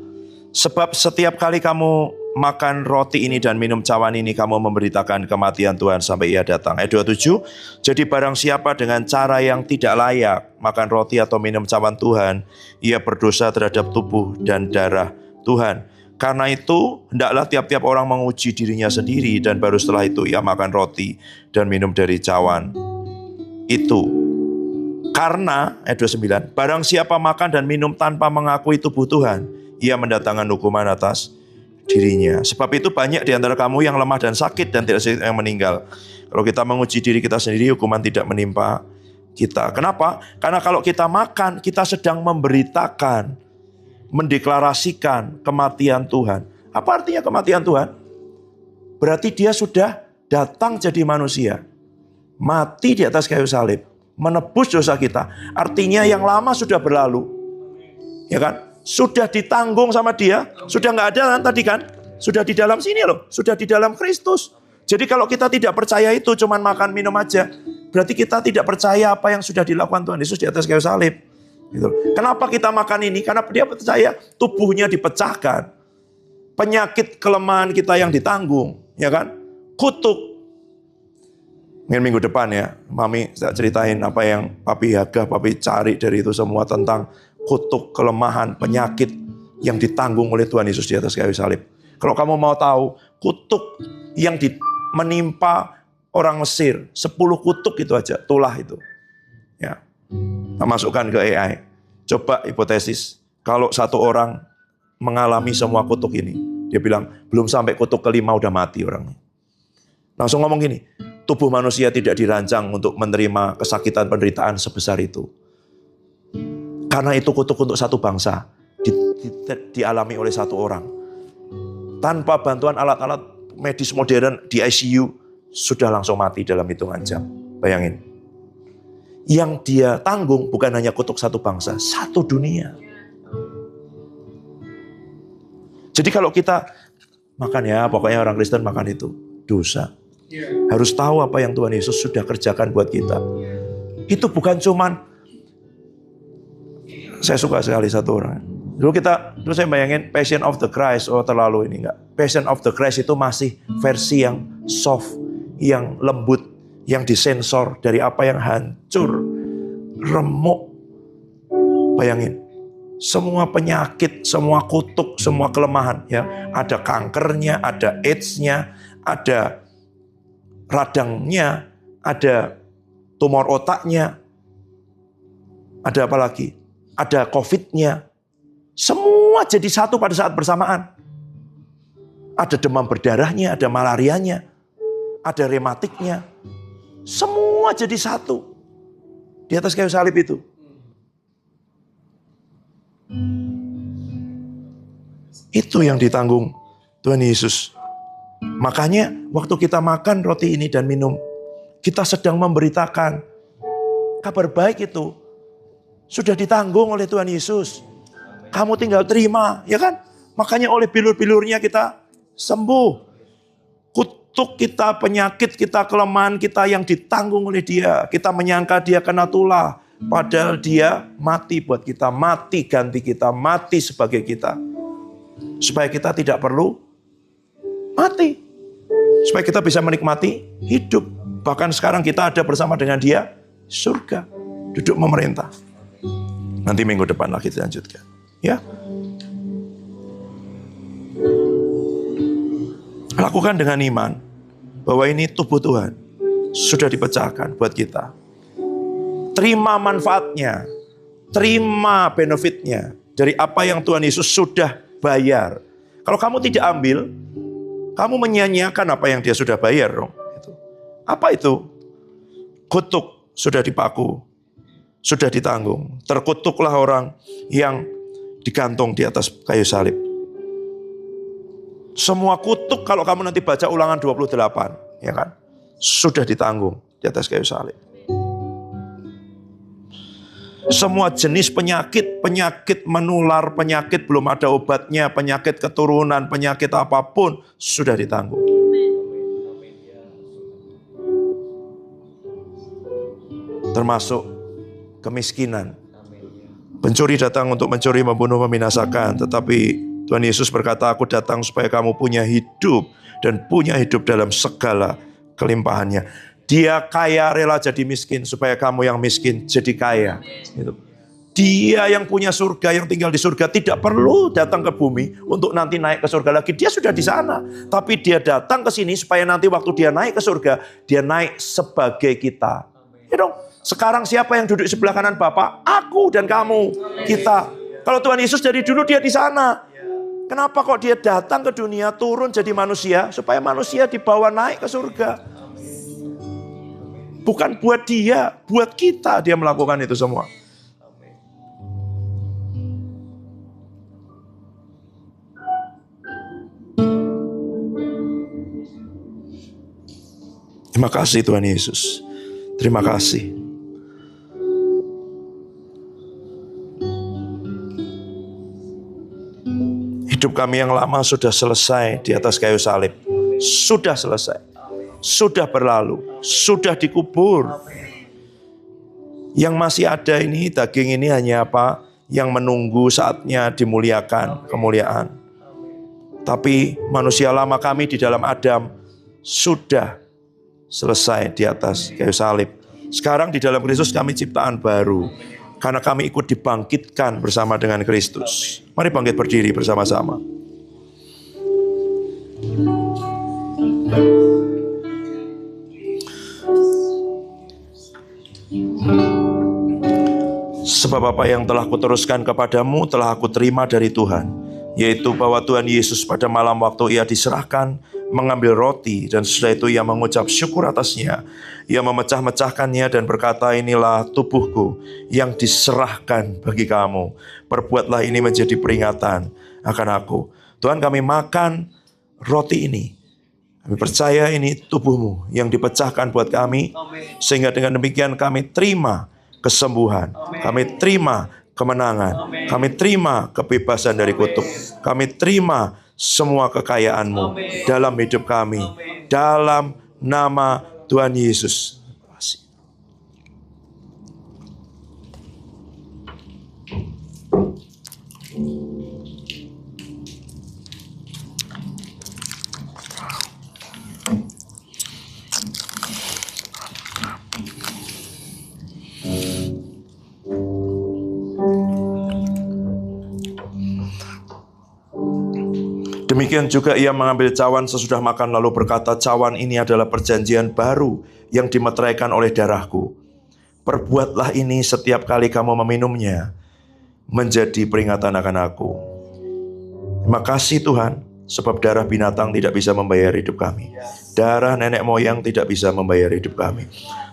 Sebab setiap kali kamu makan roti ini dan minum cawan ini, kamu memberitakan kematian Tuhan sampai ia datang. Ayat 27. Jadi barang siapa dengan cara yang tidak layak makan roti atau minum cawan Tuhan, ia berdosa terhadap tubuh dan darah Tuhan. Karena itu, hendaklah tiap-tiap orang menguji dirinya sendiri, dan baru setelah itu ia makan roti dan minum dari cawan itu. Karena, ayat 29, barang siapa makan dan minum tanpa mengakui tubuh Tuhan, ia mendatangkan hukuman atas dirinya. Sebab itu banyak di antara kamu yang lemah dan sakit dan tidak sedikit yang meninggal. Kalau kita menguji diri kita sendiri, hukuman tidak menimpa kita. Kenapa? Karena kalau kita makan, kita sedang memberitakan, mendeklarasikan kematian Tuhan. Apa artinya kematian Tuhan? Berarti dia sudah datang jadi manusia, mati di atas kayu salib, menebus dosa kita. Artinya yang lama sudah berlalu, ya kan? Sudah ditanggung sama dia, sudah nggak ada kan tadi kan? Sudah di dalam sini loh, sudah di dalam Kristus. Jadi kalau kita tidak percaya itu, cuman makan minum aja, berarti kita tidak percaya apa yang sudah dilakukan Tuhan Yesus di atas kayu salib. Gitu. Kenapa kita makan ini? Karena dia percaya tubuhnya dipecahkan. Penyakit kelemahan kita yang ditanggung, ya kan? Kutuk. Mungkin minggu depan ya, Mami saya ceritain apa yang Papi Haga, Papi cari dari itu semua tentang kutuk, kelemahan, penyakit yang ditanggung oleh Tuhan Yesus di atas kayu salib. Kalau kamu mau tahu, kutuk yang menimpa orang Mesir, 10 kutuk itu aja, tulah itu. Ya. Kita masukkan ke AI. Coba hipotesis, kalau satu orang mengalami semua kutuk ini, dia bilang, belum sampai kutuk kelima udah mati orangnya. Langsung ngomong gini, tubuh manusia tidak dirancang untuk menerima kesakitan penderitaan sebesar itu. Karena itu kutuk untuk satu bangsa, dialami oleh satu orang. Tanpa bantuan alat-alat medis modern di ICU, sudah langsung mati dalam hitungan jam. Bayangin. Yang dia tanggung bukan hanya kutuk satu bangsa, satu dunia. Jadi kalau kita makan ya, pokoknya orang Kristen makan itu, dosa. Harus tahu apa yang Tuhan Yesus sudah kerjakan buat kita. Itu bukan cuman, saya suka sekali satu orang. Dulu saya bayangin Passion of the Christ, oh terlalu ini enggak. Passion of the Christ itu masih versi yang soft, yang lembut, yang disensor dari apa yang hancur, remuk. Bayangin, semua penyakit, semua kutuk, semua kelemahan, ya, ada kankernya, ada AIDS-nya, ada radangnya, ada tumor otaknya, ada apa lagi? Ada COVID-nya. Semua jadi satu pada saat bersamaan. Ada demam berdarahnya, ada malarianya, ada rematiknya. Semua jadi satu di atas kayu salib itu. Itu yang ditanggung Tuhan Yesus. Makanya waktu kita makan roti ini dan minum, kita sedang memberitakan kabar baik itu sudah ditanggung oleh Tuhan Yesus. Kamu tinggal terima, ya kan? Makanya oleh bilur-bilurnya kita sembuh. Kutuk kita, penyakit kita, kelemahan kita yang ditanggung oleh dia. Kita menyangka dia kena tulah. Padahal dia mati buat kita. Mati ganti kita. Mati sebagai kita. Supaya kita tidak perlu mati. Supaya kita bisa menikmati hidup. Bahkan sekarang kita ada bersama dengan dia surga, duduk memerintah. Nanti minggu depan lagi dilanjutkan. Ya. Lakukan dengan iman bahwa ini tubuh Tuhan sudah dipecahkan buat kita. Terima manfaatnya, terima benefitnya dari apa yang Tuhan Yesus sudah bayar. Kalau kamu tidak ambil, kamu menyia-nyiakan apa yang dia sudah bayar dong. Apa itu? Kutuk sudah dipaku, sudah ditanggung. Terkutuklah orang yang digantung di atas kayu salib. Semua kutuk kalau kamu nanti baca Ulangan 28, ya kan? Sudah ditanggung di atas kayu salib. Semua jenis penyakit, penyakit menular, penyakit belum ada obatnya, penyakit keturunan, penyakit apapun sudah ditanggung. Termasuk kemiskinan. Pencuri datang untuk mencuri, membunuh, membinasakan. Tetapi Tuhan Yesus berkata, aku datang supaya kamu punya hidup. Dan punya hidup dalam segala kelimpahannya. Dia kaya rela jadi miskin supaya kamu yang miskin jadi kaya. Dia yang punya surga, yang tinggal di surga tidak perlu datang ke bumi untuk nanti naik ke surga lagi. Dia sudah di sana. Tapi dia datang ke sini supaya nanti waktu dia naik ke surga, dia naik sebagai kita. Ya dong. Sekarang siapa yang duduk di sebelah kanan Bapa? Aku dan kamu, kita. Kalau Tuhan Yesus dari dulu dia di sana. Kenapa kok dia datang ke dunia, turun jadi manusia, supaya manusia dibawa naik ke surga? Bukan buat dia, buat kita dia melakukan itu semua. Terima kasih Tuhan Yesus. Terima kasih. Hidup kami yang lama sudah selesai di atas kayu salib. Sudah selesai. Sudah berlalu. Sudah dikubur. Yang masih ada ini, daging ini hanya apa? Yang menunggu saatnya dimuliakan, kemuliaan. Tapi manusia lama kami di dalam Adam sudah selesai di atas kayu salib. Sekarang di dalam Kristus kami ciptaan baru. Karena kami ikut dibangkitkan bersama dengan Kristus. Mari bangkit berdiri bersama-sama. Sebab apa yang telah kuteruskan kepadamu telah aku terima dari Tuhan, yaitu bahwa Tuhan Yesus pada malam waktu ia diserahkan mengambil roti, dan sesudah itu ia mengucap syukur atasnya. Ia memecah-mecahkannya dan berkata, inilah tubuhku yang diserahkan bagi kamu. Perbuatlah ini menjadi peringatan akan aku. Tuhan, kami makan roti ini. Kami percaya ini tubuhmu yang dipecahkan buat kami. Sehingga dengan demikian kami terima kesembuhan. Kami terima kemenangan. Kami terima kebebasan dari kutuk. Kami terima semua kekayaan-Mu dalam hidup kami. Dalam nama Tuhan Yesus. Demikian juga ia mengambil cawan sesudah makan lalu berkata, cawan ini adalah perjanjian baru yang dimeteraikan oleh darahku. Perbuatlah ini setiap kali kamu meminumnya menjadi peringatan akan aku. Terima kasih Tuhan, sebab darah binatang tidak bisa membayar hidup kami. Darah nenek moyang tidak bisa membayar hidup kami.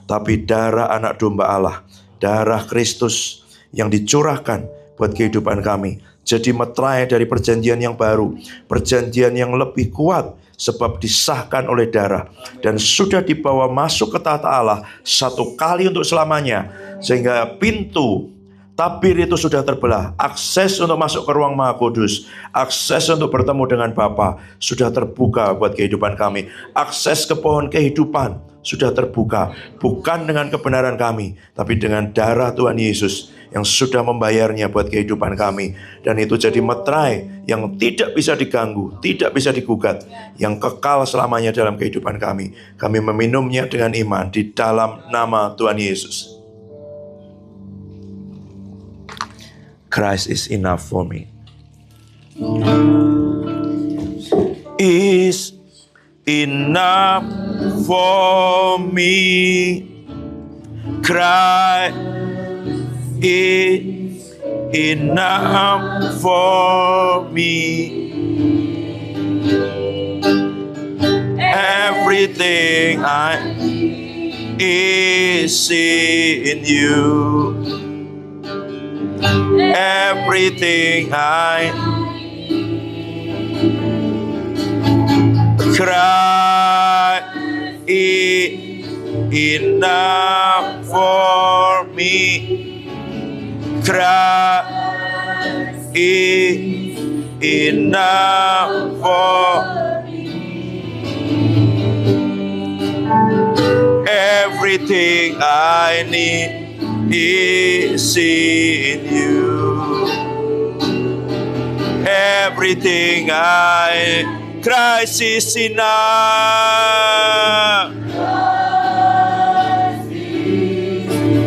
Tapi darah anak domba Allah, darah Kristus yang dicurahkan buat kehidupan kami. Jadi meterai dari perjanjian yang baru, perjanjian yang lebih kuat, sebab disahkan oleh darah dan sudah dibawa masuk ke tahta Allah satu kali untuk selamanya, sehingga pintu tabir itu sudah terbelah. Akses untuk masuk ke ruang Maha Kudus, akses untuk bertemu dengan Bapa sudah terbuka buat kehidupan kami. Akses ke pohon kehidupan sudah terbuka, bukan dengan kebenaran kami, tapi dengan darah Tuhan Yesus yang sudah membayarnya buat kehidupan kami. Dan itu jadi meterai yang tidak bisa diganggu, tidak bisa digugat, yang kekal selamanya dalam kehidupan kami. Kami meminumnya dengan iman di dalam nama Tuhan Yesus. Christ is enough for me. Is enough for me. Christ is enough for me. Everything I is in you. Everything I cry is enough for me. Cry is enough for everything I need is in you. Everything Christ is enough.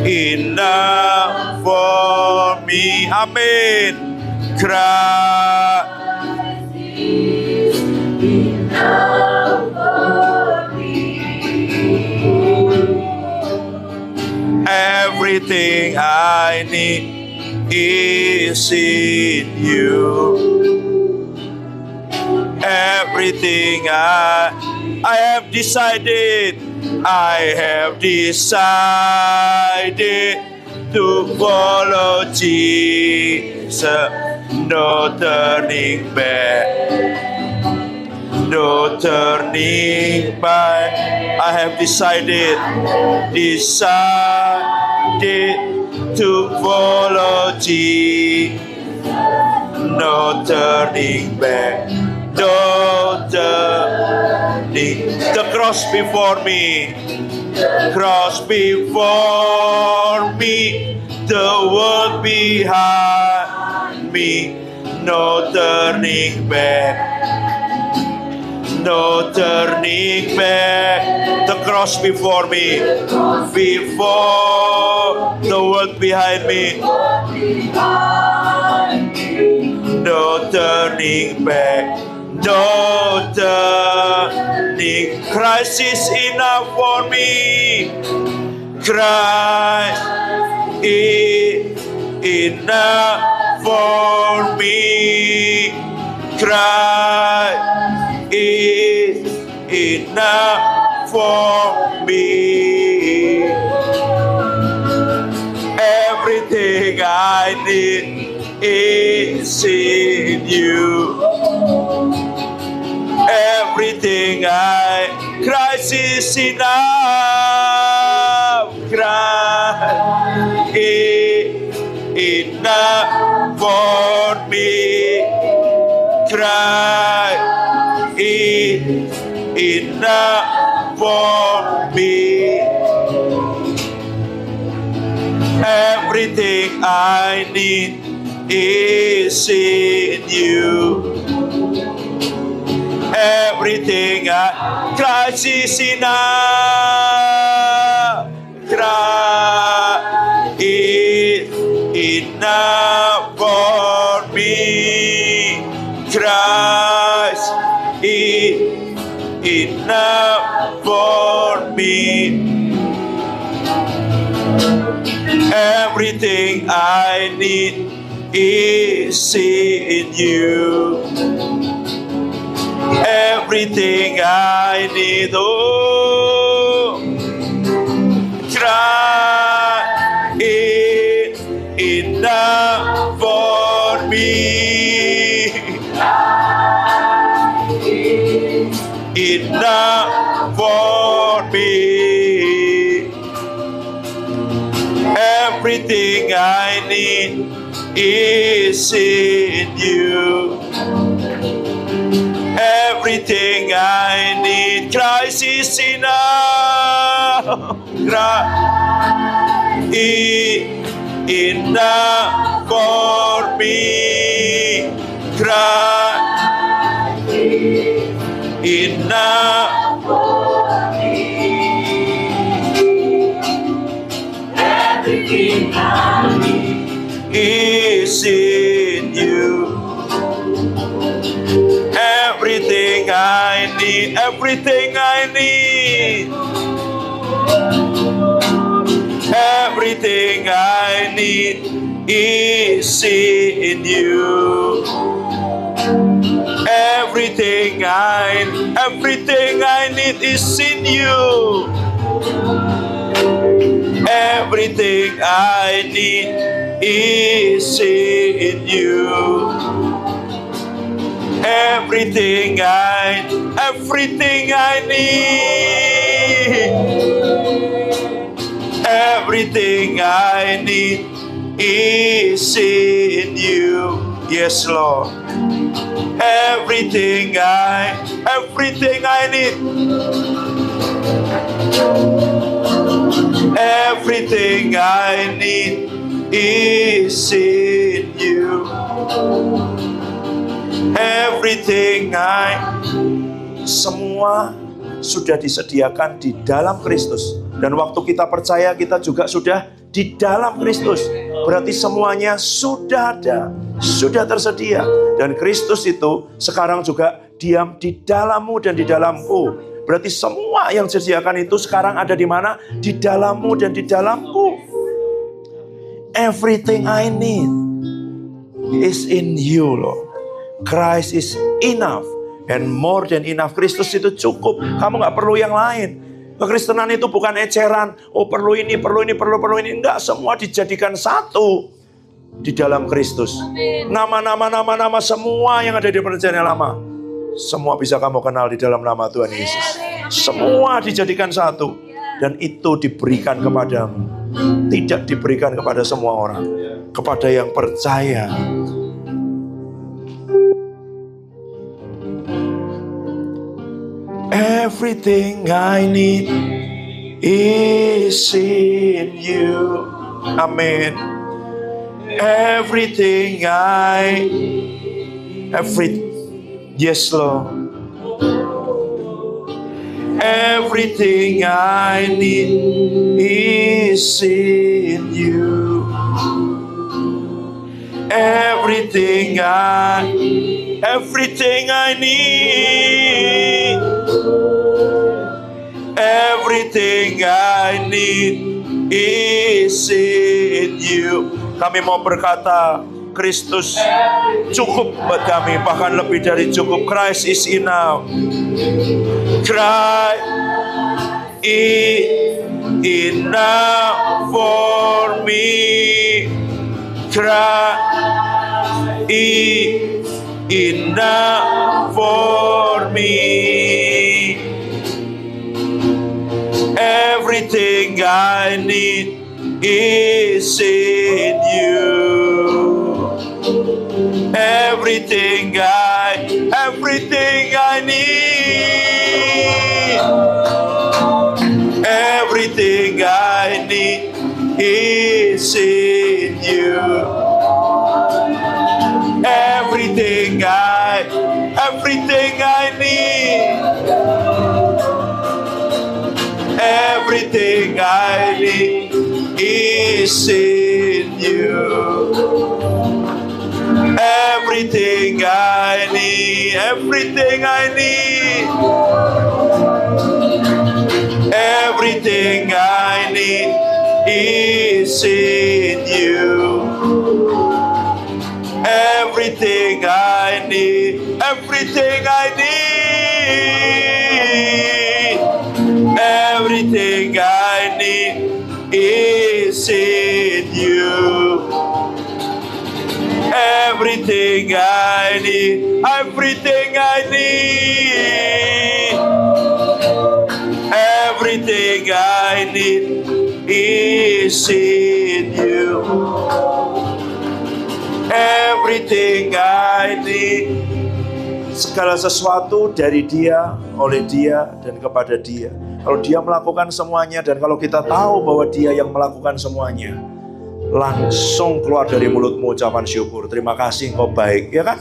Enough for me. Amin. Christ is enough for me. Everything I need is in you. Everything I have decided to follow Jesus. No turning back. No turning back. I have decided to follow Jesus. No turning back. No turning. The cross before me. Cross before me. The world behind me. No turning back. No turning back. The cross before me. Before the world behind me. No turning back. No turning. Christ is enough for me. Christ is enough for me. Christ is enough for me. Everything I need is in you. Everything Christ is enough. Christ is enough for me. Christ is enough for me. Everything I need is in you. Everything Christ is enough. Christ is enough for me. Christ is enough for me. Everything I need is in you. Everything I need, oh, Christ is enough for me. Enough for me. Everything I need is in you. Everything I need, Christ is enough. enough for me. Christ enough for me. Everything I need is in you. Everything I need, everything I need. Everything I need is in you. Everything I need is in you. Everything I need is in you. Everything I need. Everything I need is in you. Yes, Lord. Everything I need. Everything I need is in you. Everything semua sudah disediakan di dalam Kristus. Dan waktu kita percaya, kita juga sudah di dalam Kristus. Berarti semuanya sudah ada, sudah tersedia. Dan Kristus itu sekarang juga diam di dalammu dan di dalamku. Berarti semua yang disediakan itu sekarang ada di mana? Di dalammu dan di dalamku. Everything I need is in you, Lord. Christ is enough and more than enough. Kristus itu cukup. Kamu gak perlu yang lain. Kekristenan itu bukan eceran. Oh perlu ini. Enggak, semua dijadikan satu di dalam Kristus. Nama semua yang ada di perjanjian lama, semua bisa kamu kenal di dalam nama Tuhan Yesus. Semua dijadikan satu. Dan itu diberikan kepadamu. Tidak diberikan kepada semua orang. Kepada yang percaya. Everything I need is in you. Amen. Yes, Lord. Everything I need is in you. Everything I need. Everything I need is in you. Kami mau berkata, Kristus cukup buat kami, bahkan lebih dari cukup. Christ is enough. Christ is enough for me. Christ is enough for me. Everything I need is in you. Everything I need. Everything I need is in you. Everything I need. Everything I need is in you. Everything I need. Everything I need. Everything I need is in you. Everything I need. Everything I need. Everything I need is in you. Everything I need. Everything I need. Everything I need is in you. Everything I need segala sesuatu dari Dia, oleh Dia, dan kepada Dia. Kalau Dia melakukan semuanya, dan kalau kita tahu bahwa Dia yang melakukan semuanya, langsung keluar dari mulutmu ucapan syukur. Terima kasih, Engkau baik, ya kan?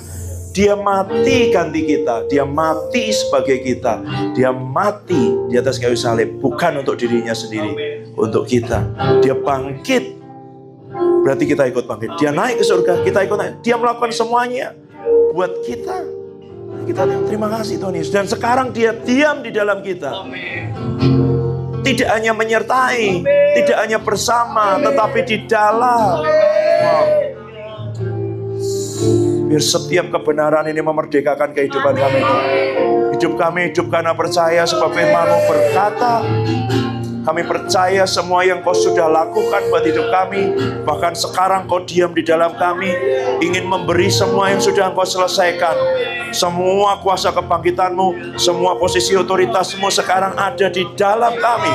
Dia mati ganti kita, Dia mati sebagai kita, Dia mati di atas kayu salib, bukan untuk dirinya sendiri, untuk kita. Dia bangkit, berarti kita ikut bangkit. Dia naik ke surga, kita ikut naik. Dia melakukan semuanya buat kita. Kita terima kasih Tuhan Yesus. Dan sekarang Dia diam di dalam kita. Tidak hanya menyertai, tidak hanya bersama, tetapi di dalam. Wow. Biar setiap kebenaran ini memerdekakan kehidupan kami. Hidup kami hidup karena percaya, sebab firman-Mu berkata, kami percaya semua yang Kau sudah lakukan buat hidup kami. Bahkan sekarang Kau diam di dalam kami, ingin memberi semua yang sudah Engkau selesaikan. Semua kuasa kebangkitan-Mu, semua posisi otoritas-Mu sekarang ada di dalam kami.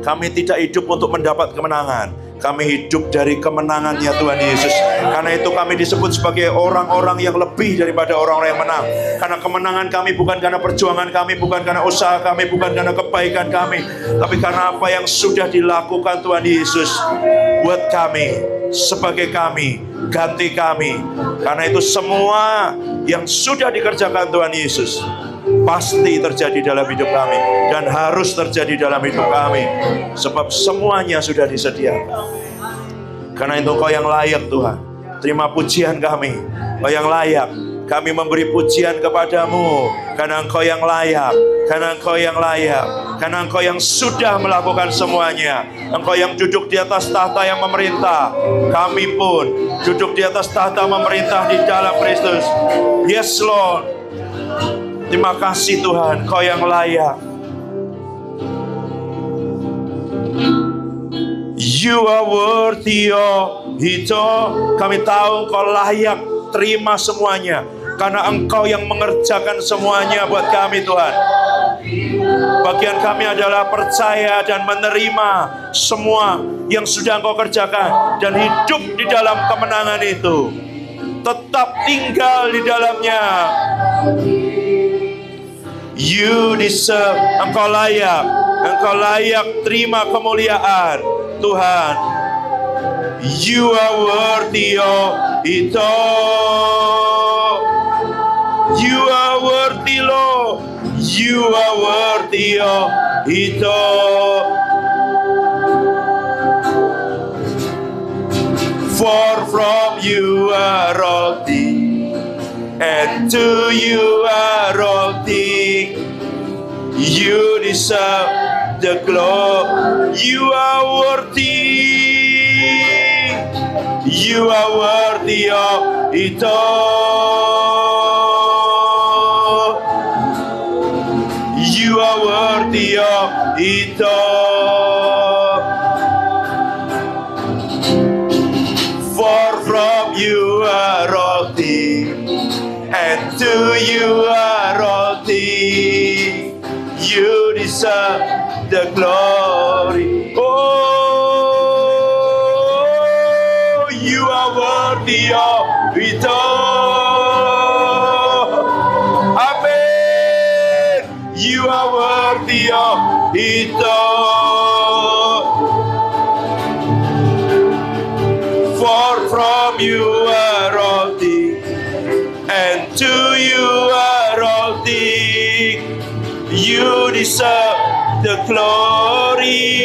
Kami tidak hidup untuk mendapat kemenangan, kami hidup dari kemenangannya Tuhan Yesus. Karena itu kami disebut sebagai orang-orang yang lebih daripada orang-orang yang menang. Karena kemenangan kami bukan karena perjuangan kami, bukan karena usaha kami, bukan karena kebaikan kami, tapi karena apa yang sudah dilakukan Tuhan Yesus buat kami, sebagai kami, ganti kami. Karena itu semua yang sudah dikerjakan Tuhan Yesus pasti terjadi dalam hidup kami, dan harus terjadi dalam hidup kami, sebab semuanya sudah disediakan. Karena itu Kau yang layak Tuhan. Terima pujian kami, Kau yang layak. Kami memberi pujian kepadamu, karena Engkau yang layak, karena Engkau yang layak, karena Engkau yang sudah melakukan semuanya. Engkau yang duduk di atas tahta yang memerintah. Kami pun duduk di atas tahta memerintah di dalam Kristus. Yes Lord. Terima kasih Tuhan, Kau yang layak. You are worthy of it all. Kami tahu Kau layak terima semuanya, karena Engkau yang mengerjakan semuanya buat kami Tuhan. Bagian kami adalah percaya dan menerima semua yang sudah Engkau kerjakan, dan hidup di dalam kemenangan itu, tetap tinggal di dalamnya. You deserve, Engkau layak terima kemuliaan Tuhan. You are worthy of it all. You are worthy Lord. You are worthy of it all. For from You are all things, and to You are all things. You deserve the glory. You are worthy. You are worthy of it all. You are worthy of it all. For from You are all things, and to You are all things. You deserve the glory. Oh, You are worthy of it all. Amen. You are worthy of it all. For from You are all things, and to You are all things. You deserve the glory.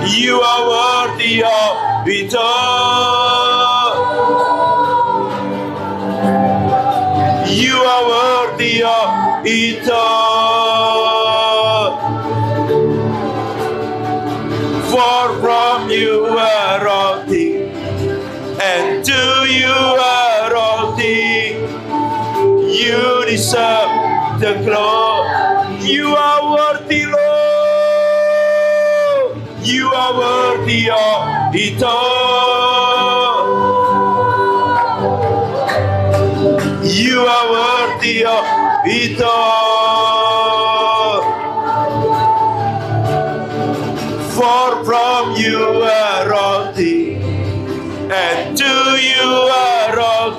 You are worthy of it all. You are worthy of it all. For from You are all things, and to You are all things. You deserve the glory. You are worthy, Lord. You are worthy of it all. You are worthy of it all. For from You are all things, and to You are all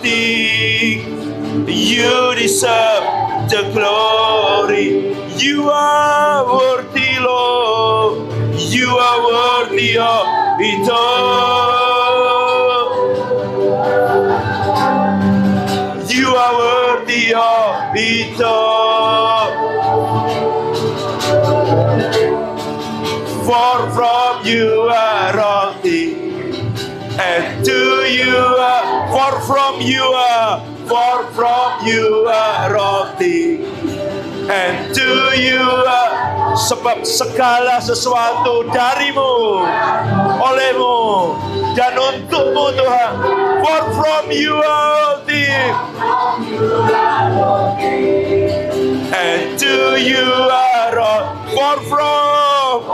deserve the glory. You are worthy, Lord. You are worthy of it all. You are worthy of it all. For from you are all things, and to you are, for from you are all things, and to you are, sebab segala sesuatu darimu, olehmu, dan untukmu Tuhan. For from you are all things, and to you are all, for from.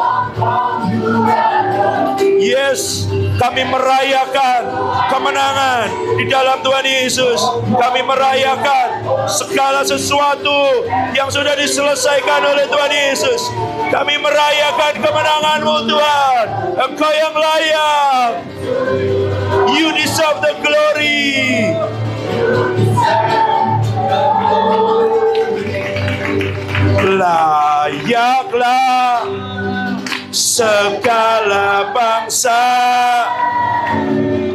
Yes, kami merayakan kemenangan di dalam Tuhan Yesus. Kami merayakan segala sesuatu yang sudah diselesaikan oleh Tuhan Yesus. Kami merayakan kemenangan-Mu Tuhan. Engkau yang layak. You deserve the glory. Layaklah segala bangsa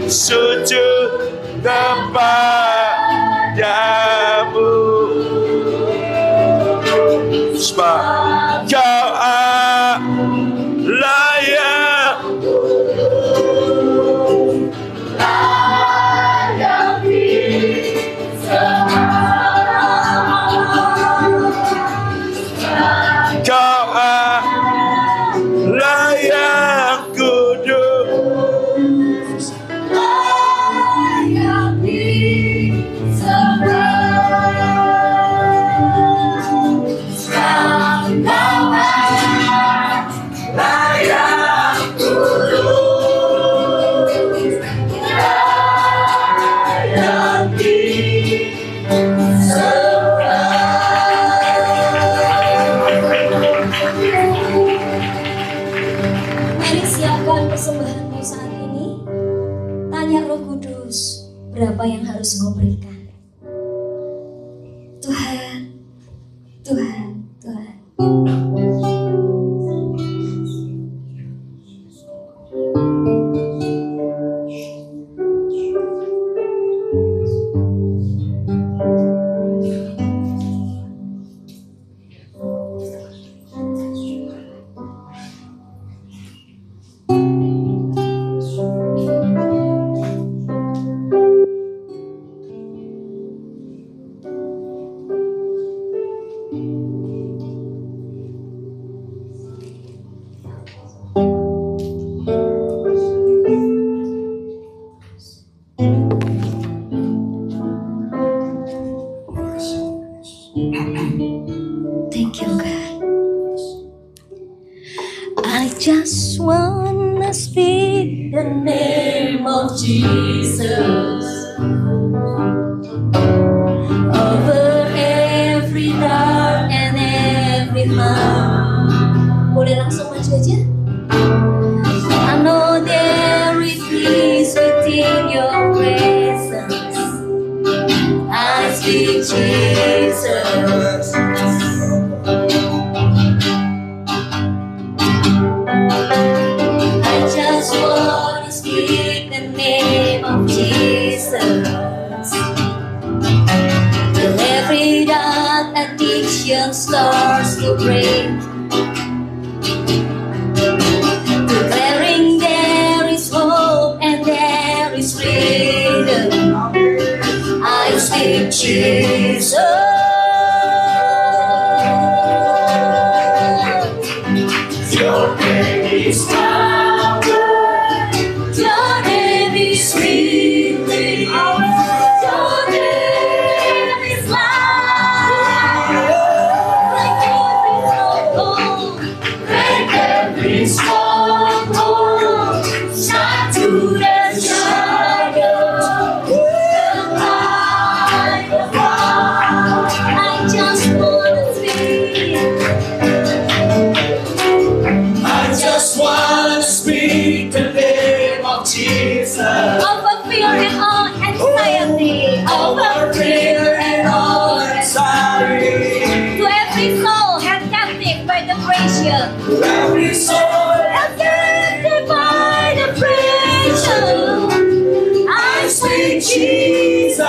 sujud kepadamu, sebab Kau layak. Kau layak kudus. Mari siapkan persembahanmu saat ini. Tanya Roh Kudus, berapa yang harus kau berikan? Tuhan, Tuhan, Tuhan. Thank you, God. I just wanna speak the name of Jesus over every dark and every heart. Boleh langsung maju aja. I know there is peace within your presence. I speak Jesus. I just want to speak the name of Jesus. Till every dark addiction starts to break. Declaring there is hope and there is freedom. I speak Jesus. Your name is power. Your name is healing. Your name is life. Like every stronghold Hallelujah. Every soul Divine and precious. I speak Jesus.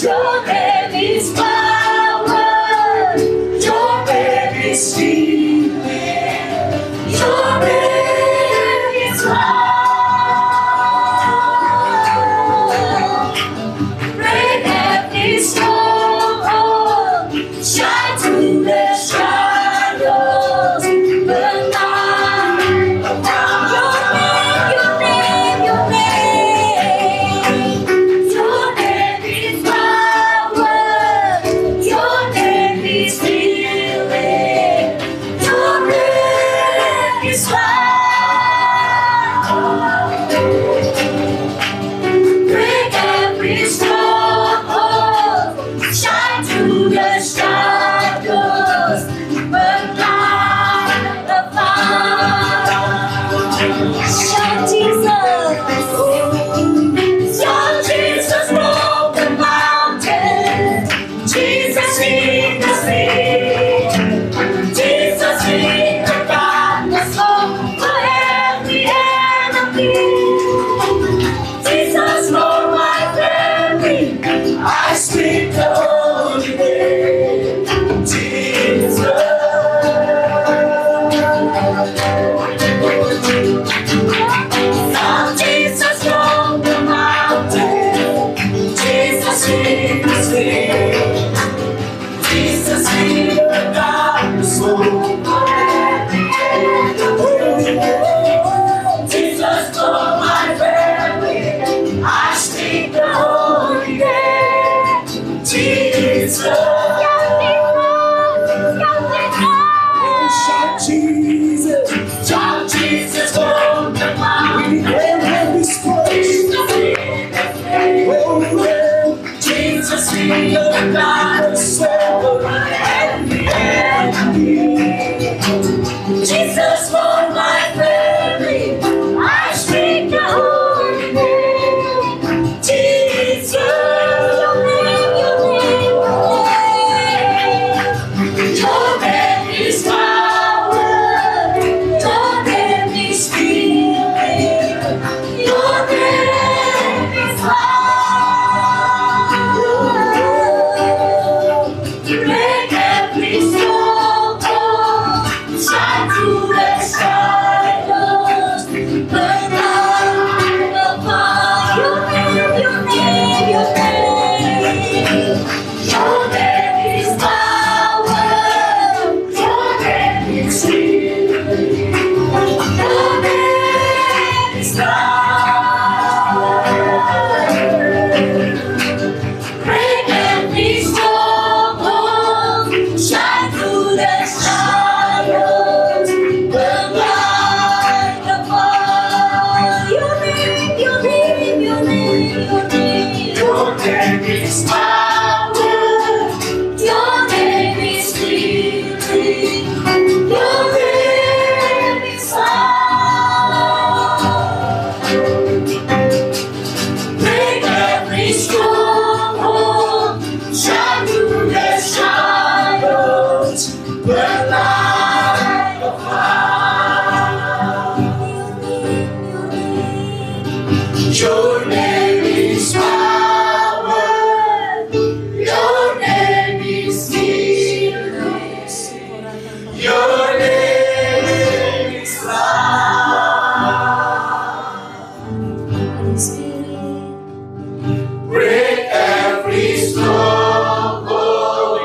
Your name is power. Your name is healing. Your name is love. Break every stronghold. Shine through the shadows. Burn light around. Your name, your name, your name. Your name is power. Your name is healing. Your name is love. Break every stronghold. Shine through the shadows. Burn like a fire. Shout Jesus. Shout Jesus from the mountain. Jesus in the sea. Jesus in the darkness over every enemy. Jesus for my family. I speak the holy name. Jesus. Shout Jesus from the mountain. Jesus in the sea. Jesus in the darkness over every enemy. Jesus for my family. I speak the holy name. Jesus. Shout Jesus. Shout Jesus from the mountain. Jesus in the darkness over every enemy. Jesus for my family. I speak the holy name. Jesus. Your name, your name, your name is power. Your name is healing. Your name is love. Break every stronghold. Shine through the shadows. Burn like a fire. Your name, your name, your name. Your name is power. Your name is healing. Your name is love. Break every stronghold. Shine through the shadows. Burn like a fire. Your name, your name, your name, your name. Your name is power. Your name is healing. Your name is love. Break every stronghold. Shine through the shadows. Burn like a fire. Your name is power. Your name is healing. Your name is love. Holy Spirit. Break every stronghold.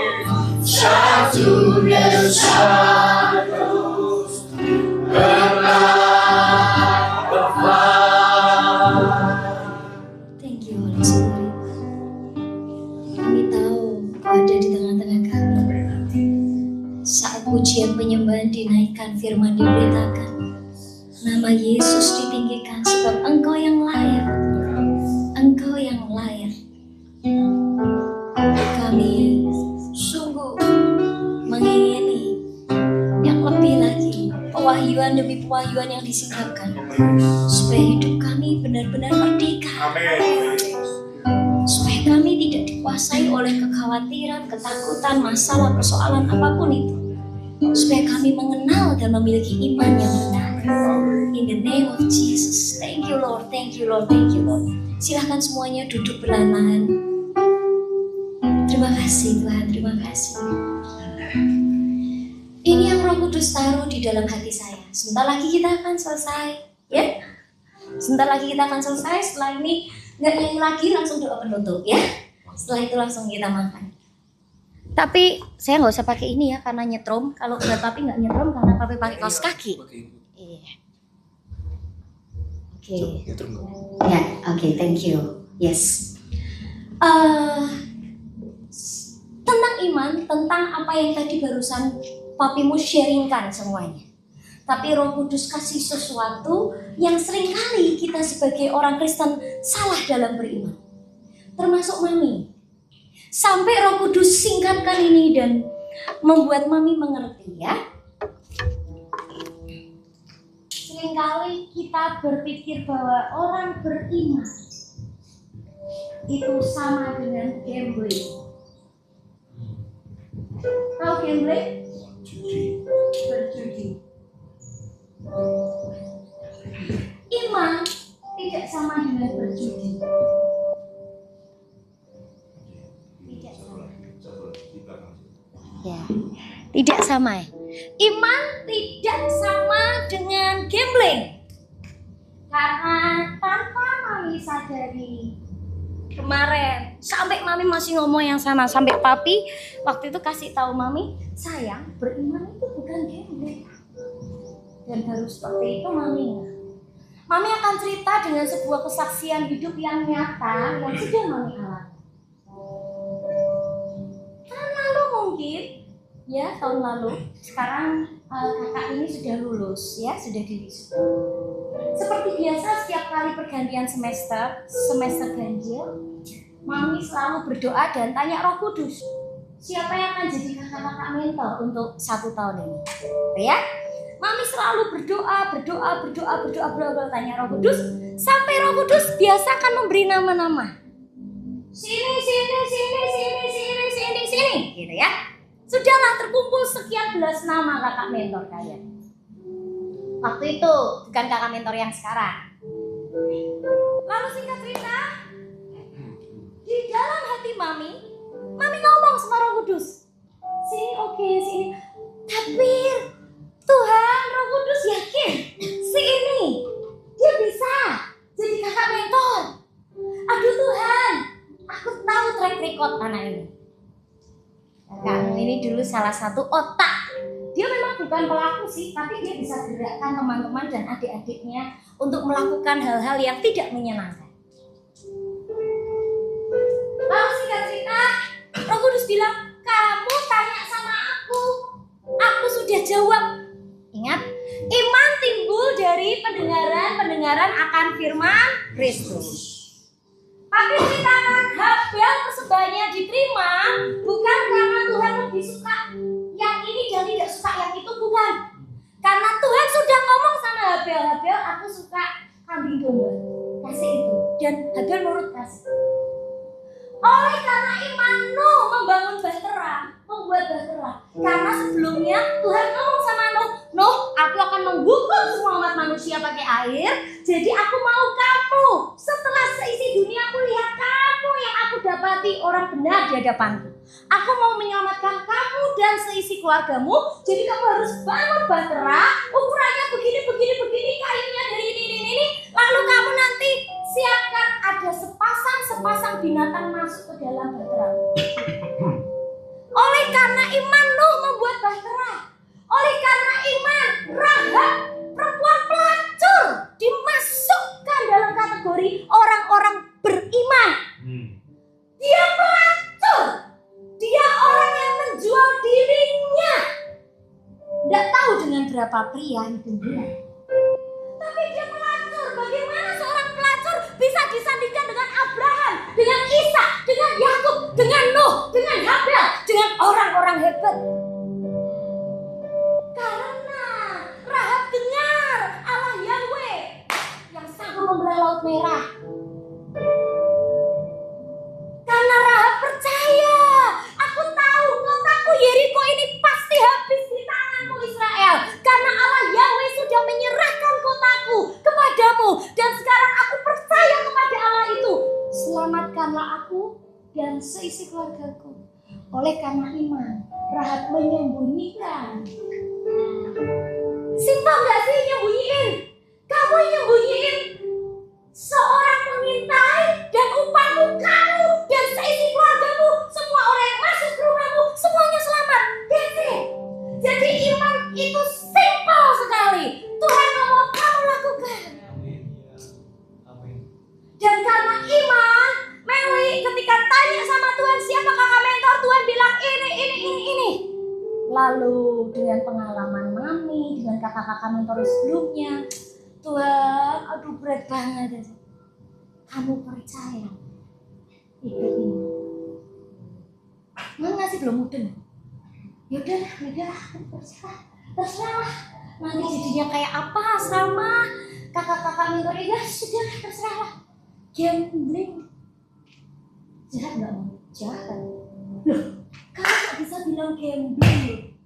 Shine through the shadows. Burn like a fire. Thank you Holy Spirit. Kami tahu Kau ada di tengah-tengah kami. Saat pujian penyembahan dinaikkan, firman diberitakan, nama Yesus ditinggikan sebab Engkau yang layak. Engkau yang layak. Kami sungguh mengingini yang lebih lagi, pewahyuan demi pewahyuan yang disingkapkan, supaya hidup kami benar-benar merdeka, supaya kami tidak dikuasai oleh kekhawatiran, ketakutan, masalah, persoalan apapun itu. Supaya kami mengenal dan memiliki iman yang benar. In the name of Jesus. Thank you Lord, thank you Lord, thank you Lord. Silahkan semuanya duduk perlahan-lahan. Terima kasih Tuhan, terima kasih. Ini yang Roh Kudus taruh di dalam hati saya. Sebentar lagi kita akan selesai, ya. Sebentar lagi kita akan selesai. Setelah ini nggak nyanyi lagi, langsung doa penutup, ya. Setelah itu langsung kita makan. Tapi saya nggak usah pakai ini ya, karena nyetrum. Kalau udah papi nggak nyetrum karena papi pakai kaos kaki. Iya. Oke. Ya, oke, thank you. Yes. Tentang iman, tentang apa yang tadi barusan papimu sharingkan semuanya. Tapi Roh Kudus kasih sesuatu yang seringkali kita sebagai orang Kristen salah dalam beriman. Termasuk mami. Sampai Roh Kudus singkatkan ini dan membuat mami mengerti, ya. Seringkali kita berpikir bahwa orang beriman itu sama dengan gambling. Tahu gambling? Berjudi. Iman tidak sama dengan berjudi. Ya, tidak sama ya. Iman tidak sama dengan gambling. Karena tanpa mami sadari kemarin, sampai mami masih ngomong yang sama, sampai papi waktu itu kasih tahu mami, sayang, beriman itu bukan gambling. Dan baru seperti itu mami akan cerita dengan sebuah kesaksian hidup yang nyata yang sudah mami alami. Tahun lalu mungkin, ya tahun lalu, sekarang kakak ini sudah lulus, ya sudah diwisuda. Seperti biasa setiap kali pergantian semester ganjil, mami selalu berdoa dan tanya Roh Kudus, siapa yang akan jadi kakak-kakak mentor untuk 1 tahun ini, ya? Mami selalu berdoa, tanya Roh Kudus, sampai Roh Kudus biasakan memberi nama-nama. Sini, gitu ya. Sudahlah terkumpul sekian belas nama kakak mentor kalian. Waktu itu bukan kakak mentor yang sekarang. Lalu singkat cerita, di dalam hati mami ngomong sama Roh Kudus, sini oke, sini. Tapi Tuhan, Roh Kudus yakin si ini dia bisa jadi kakak mentor. Aduh Tuhan, aku tahu track record anak ini. Kakakmu ini dulu salah satu otak. Dia memang bukan pelaku sih, tapi dia bisa gerakkan teman-teman dan adik-adiknya untuk melakukan hal-hal yang tidak menyenangkan. Lalu singkat cerita, Roh Kudus bilang, kamu tanya sama aku sudah jawab. Ingat, iman timbul dari pendengaran akan firman Kristus. Tapi ceritakan Habel persembahnya diterima bukan karena Tuhan lebih suka yang ini dan tidak suka yang itu, bukan. Karena Tuhan sudah ngomong sama Habel, aku suka kambing domba, kasih itu. Dan Habel nurut kasih. Oleh karena iman Nuh membangun bahtera, membuat bahtera. Karena sebelumnya Tuhan ngomong sama Nuh, aku akan menghukum semua umat manusia pakai air. Jadi aku mau kamu, setelah seisi dunia aku lihat kamu yang aku dapati orang benar di hadapanku. Aku mau menyelamatkan kamu dan seisi keluargamu. Jadi kamu harus bangun bahtera, ukurannya begini, kayunya dari ini. Lalu kamu nanti siapkan ada sepasang binatang masuk ke dalam bahtera. Oleh karena iman Nuh membuat bahtera. Oleh karena iman Rahab, perempuan pelacur, dimasukkan dalam kategori orang-orang beriman. Dia pelacur. Dia orang yang menjual dirinya. Tidak tahu dengan berapa pria itu dia. Tapi dia pelacur. Bagaimana seorang pelacur bisa disandingkan dengan Abraham, dengan Ishak, dengan Yakub, dengan Nuh, dengan Habel, dengan orang-orang hebat? Karena Rahab dengar Allah Yahweh yang sanggup membelah laut merah. Karena Rahab percaya Oleh karena iman, Rahab menyembunyikan. Simpel gak sih nyembunyiin? Kamu nyembunyiin seorang pengintai dan upahmu kamu dan seisi keluargamu, semua orang yang masuk ke rumahmu, semuanya selamat. That's it. Jadi iman itu simpel sekali. Tuhan ngomong kamu lakukan. Dan karena iman, Meli ketika tanya sama Tuhan siapa kakak mentor, Tuhan bilang ini. Lalu dengan pengalaman Mami, dengan kakak-kakak mentor sebelumnya, Tuhan, aduh berat banget. Kamu percaya ikut ini? Mami masih belum mudeng. Yaudah, aku percaya. Terserah. Nanti jadinya kayak apa sama kakak-kakak mentor ini? Ya sudah, terserah. Gambling. Jahat nggak mau? Jahat. Loh, kamu nggak bisa bilang gambling.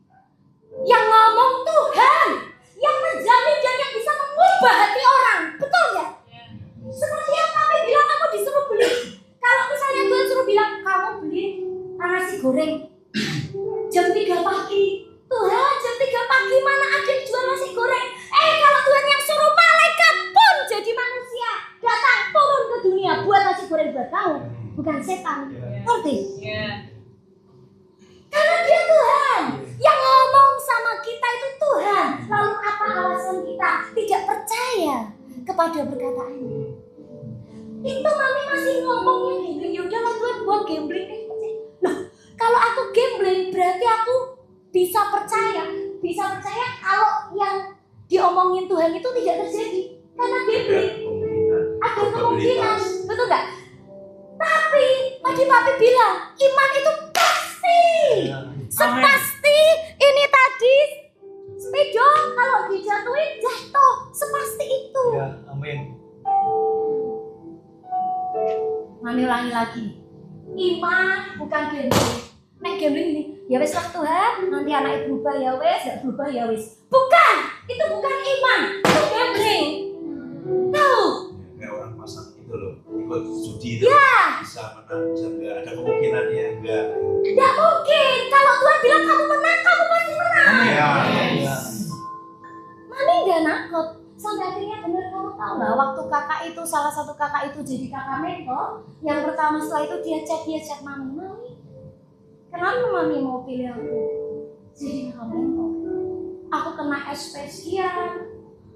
Yang ngomong Tuhan, yang menjamin dan yang bisa mengubah hati orang, betul ya? Seperti yang kami bilang, kamu disuruh beli. Kalau misalnya Tuhan suruh bilang kamu beli nasi goreng jam 3 pagi, Tuhan jam 3 pagi mana ada yang jual nasi goreng? Kalau Tuhan yang suruh malaikat pun jadi manusia datang turun ke dunia buat nasi goreng buat kamu, bukan setan. Ngerti? Karena dia Tuhan yang ngomong sama kita itu Tuhan. Lalu apa alasan kita tidak percaya kepada perkataannya? Itu Mami masih ngomongnya gambling. Yaudahlah Tuhan buat gambling deh. Loh, kalau aku gambling berarti aku bisa percaya kalau yang diomongin Tuhan itu tidak terjadi. Karena gambling ada kemungkinan, betul gak? Tapi tadi Papi bilang iman itu pasti. Sepasti ini tadi sepedong kalau dijatuhin jatuh, sepasti itu. Ya, amin. Mami ulangi lagi. Iman bukan gambling. Nek gambling ini, ya wes lah Tuhan, nanti anaknya berubah ya wes, gak berubah ya wes. Bukan, itu bukan iman, itu gambling. Tahu? Kayak orang pasang itu loh, ikut judi itu Ya. bisa menang, bisa enggak, ada kemungkinannya enggak. Tidak mungkin. Kalau Tuhan bilang kamu menang, kamu pasti menang. Ya. Mami nggak nakut. Sampai akhirnya bener, kamu tahu nggak? Waktu kakak itu, salah satu kakak itu jadi kakak mentor. Yang pertama setelah itu dia chat Mami, kenapa Mami mau pilih aku jadi kakak mentor? Aku kena SP sekian,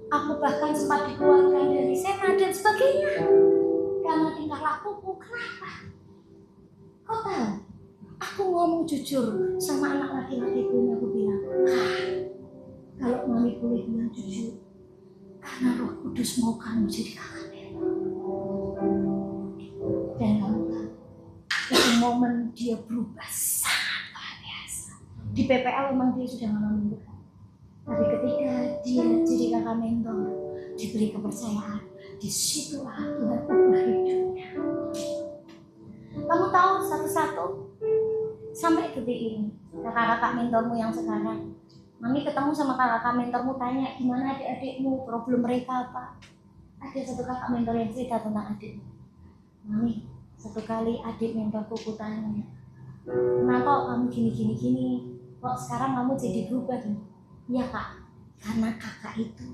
aku bahkan sempat dikeluarkan dari Sena dan sebagainya. Karena tingkah lakuku, kenapa? Kau tahu? Aku ngomong jujur sama anak laki-lakiku yang aku bilang, kalau Mami boleh bilang jujur, karena Roh Kudus mau kamu jadi kakak mentor. Dan kamu tahu, itu momen dia berubah sangat luar biasa. Di PPL memang dia sudah ngalamin Tuhan. Tapi ketika dia jadi kakak mentor, diberi kepercayaan, disitulah Tuhan ubah hidupnya. Kamu tahu satu-satu sampai detik ini kakak-kakak mentormu yang sekarang, Mami ketemu sama kakak mentormu, tanya gimana adik-adikmu, problem mereka apa. Ada satu kakak mentor yang cerita tentang adik. Mami, satu kali adik mentorku tanya, kenapa kamu gini, kok sekarang kamu jadi berubah? Iya kak, karena kakak itu,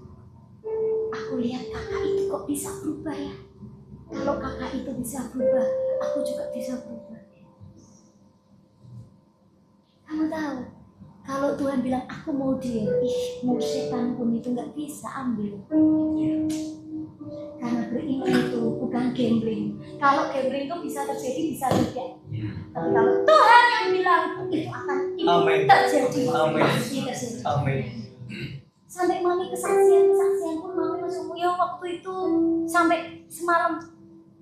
aku lihat kakak itu kok bisa berubah ya. Kalau kakak itu bisa berubah, aku juga bisa berubah. Kamu tahu, kalau Tuhan bilang aku mau dia, mau setan pun itu nggak bisa ambil. Karena beriman itu bukan gambling. Kalau gambling itu bisa terjadi, bisa tidak. Tapi kalau Tuhan yang bilang itu akan terjadi, pasti terjadi. Amin. Sampai Mami kesaksian pun Mami masih ya waktu itu sampai semalam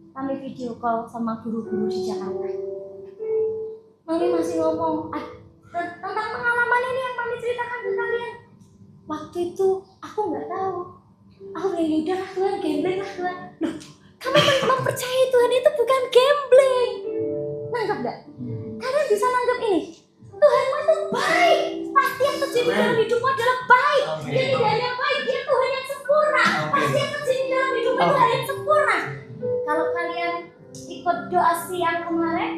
kami video call sama guru-guru di Jakarta. Mami masih ngomong tentang pengalaman ini yang Mami ceritakan ke kalian. Waktu itu aku nggak tahu. Aku bilang yaudah lah Tuhan, gambling lah Tuhan. Loh, kamu mempercayai Tuhan itu bukan gambling. Nanggap nggak? Kalian bisa nanggap ini. Tuhanmu itu baik. Pasti yang terjadi dalam hidupmu adalah baik. Dia tidak hanya baik, dia Tuhan yang sempurna. Pasti yang terjadi dalam hidupmu itu hal yang sempurna. Kalau kalian ikut doa siang kemarin,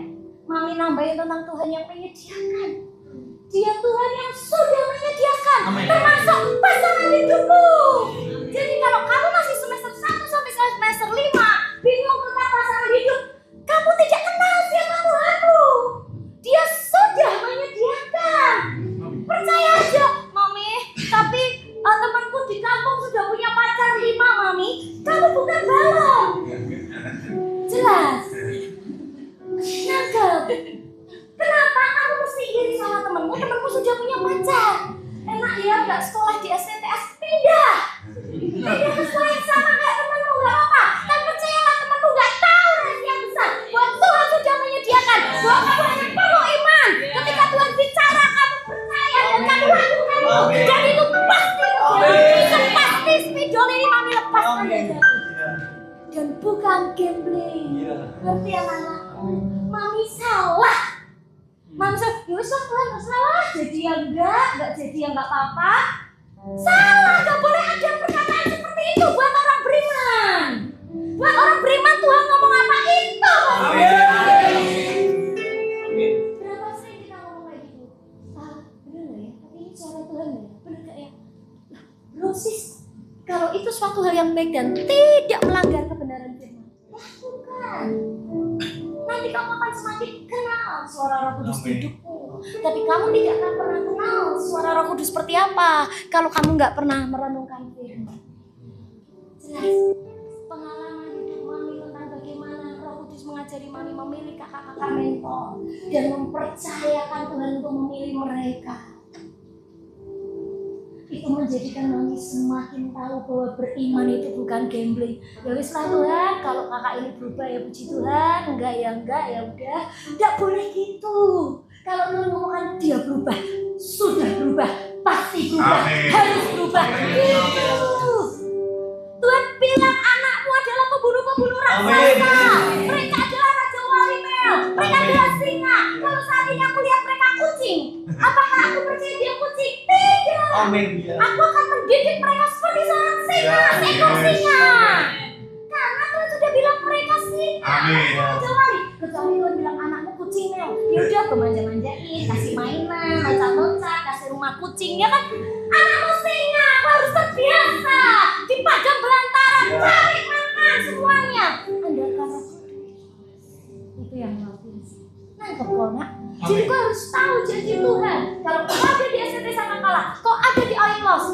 Mami nambahin tentang Tuhan yang menyediakan. Dia Tuhan yang sudah menyediakan, termasuk pasangan hidupmu. Jadi kalau kamu masih semester 1 sampai semester 5 bingung tentang pasangan hidup, kamu tidak kenal siapa Tuhanmu. Dia sudah menyediakan. Percaya aja, Mami. Tapi temanku di kampung sudah punya pacar 5, Mami. Kamu bukan balon. Jelas. Nangkep. Kenapa kamu mesti iri sama temanmu? Temanmu sudah punya pacar. Enak ya, nggak sekolah di STTS, pindah. Pindah ke sekolah yang sama kayak temanmu, nggak apa-apa. Tapi percayalah, temanmu nggak tahu rahasia besar bahwa Tuhan sudah menyediakan. Bahwa kamu hanya perlu iman. Ketika Tuhan bicara, kamu percaya dan kamu lakukan. Dan itu pasti terjadi. Pasti spidol ini Mami lepaskan dari aku. Dan bukan gambling. Ngerti anak-anak? Mami salah. Mami salah. Ya wis Tuhan nggak salah. Jadi ya enggak jadi ya enggak apa-apa. Salah, nggak boleh ada perkataan seperti itu buat orang beriman. Buat orang beriman Tuhan ngomong apa itu. Berapa sering kita ngomong kayak gitu? Bener nggak ya? Tapi ini suara Tuhan ya? Bener nggak ya? Loh sis, kalau itu suatu hal yang baik dan tidak melanggar kebenaran firman, lakukan. Nanti kamu akan semakin kenal suara Roh Kudus di hidupmu. Tapi kamu tidak akan pernah kenal suara Roh Kudus seperti apa kalau kamu nggak pernah merenungkan firman. Jelas, pengalaman hidup Mami tentang bagaimana Roh Kudus mengajari Mami memilih kakak-kakak mentor dan mempercayakan Tuhan untuk memilih mereka. Itu menjadikan Mami semakin tahu bahwa beriman itu bukan gambling. Ya wis lah Tuhan, kalau kakak ini berubah ya puji Tuhan, enggak ya udah. Enggak boleh gitu. Kalau Tuhan ngomongkan dia berubah, sudah berubah, pasti berubah, harus berubah. Gitu. Tuhan bilang anakmu adalah pembunuh-pembunuh raksasa. Mereka adalah raja walimel, mereka adalah singa. Kalau saat ini aku lihat mereka kucing, apakah aku percaya dia kucing? Tidak. Aku akan mendidik mereka seperti seorang singa, seekor singa. Karena Tuhan sudah bilang mereka singa, raja wali. Kecuali Tuhan bilang anakmu kucing, Mel. Ya udah manja-manjain, kasih mainan, loncat-loncat, kasih rumah kucing, ya kan? Anakmu singa, aku harus terbiasa di padang belantara, cari makan semuanya. Andalkan itu yang lakuin. Nangkep kok nak. Jadi kau harus tahu janji Tuhan. Kalau kau ada di STT Sangkakala, kau ada di Oikos,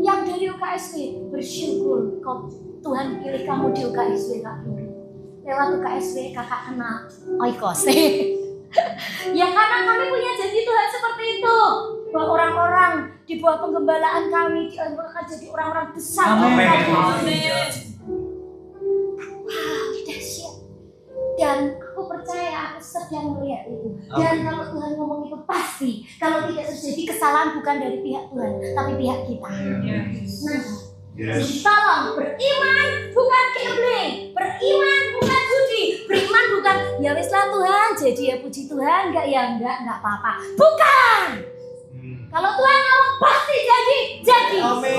yang dari UKSW, bersyukur kau Tuhan pilih kamu di UKSW Kak Budi. Lewat UKSW kakak kenal Oikos. Ya karena kami punya janji Tuhan seperti itu. Bahwa orang-orang di bawah penggembalaan kami akan jadi orang-orang besar. Amin. Wow, dahsyat. Dan aku percaya, aku sedang melihat itu. Dan kalau Tuhan ngomong itu pasti. Kalau tidak terjadi kesalahan bukan dari pihak Tuhan, tapi pihak kita. Nah, jadi tolong beriman bukan gambling, beriman bukan judi, beriman bukan ya wis lah Tuhan, jadi ya puji Tuhan, enggak apa-apa. Bukan. Kalau Tuhan ngomong pasti jadi. Amin.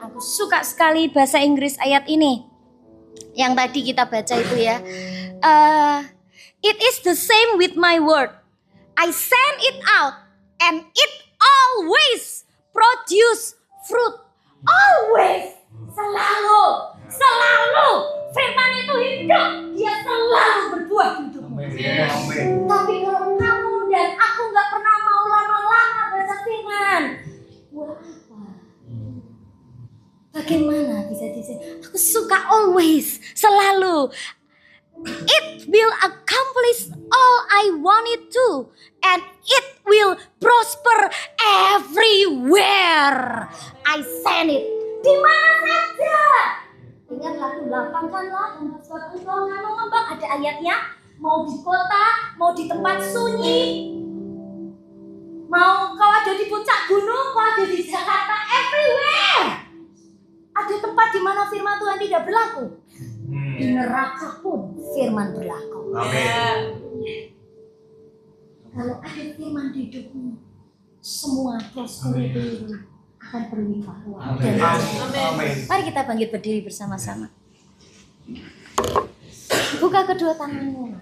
Aku suka sekali bahasa Inggris ayat ini. Yang tadi kita baca itu ya. It is the same with my word. I send it out and it always produce fruit. Always, selalu. Firman itu hidup, dia selalu berbuah di hidupmu. Tapi kalau kamu dan aku nggak pernah mau lama-lama baca firman, buat apa? Bagaimana bisa disini? Aku suka always, selalu. It will accomplish all I want it to, and it will prosper everywhere I send it. Di mana saja. Ingat lagu 8 kan lah, tempat suatu ruangan mengembang, ada ayatnya. Mau di kota, mau di tempat sunyi, mau kau ada di puncak gunung, kau ada di Jakarta, everywhere. Ada tempat di mana firman Tuhan tidak berlaku. Di neraka pun firman berlaku. Amin. Kalau ada firman di hidupmu, semua prosperity itu akan berlimpah ruah. Amin. Mari kita bangkit berdiri bersama-sama. Buka kedua tanganmu.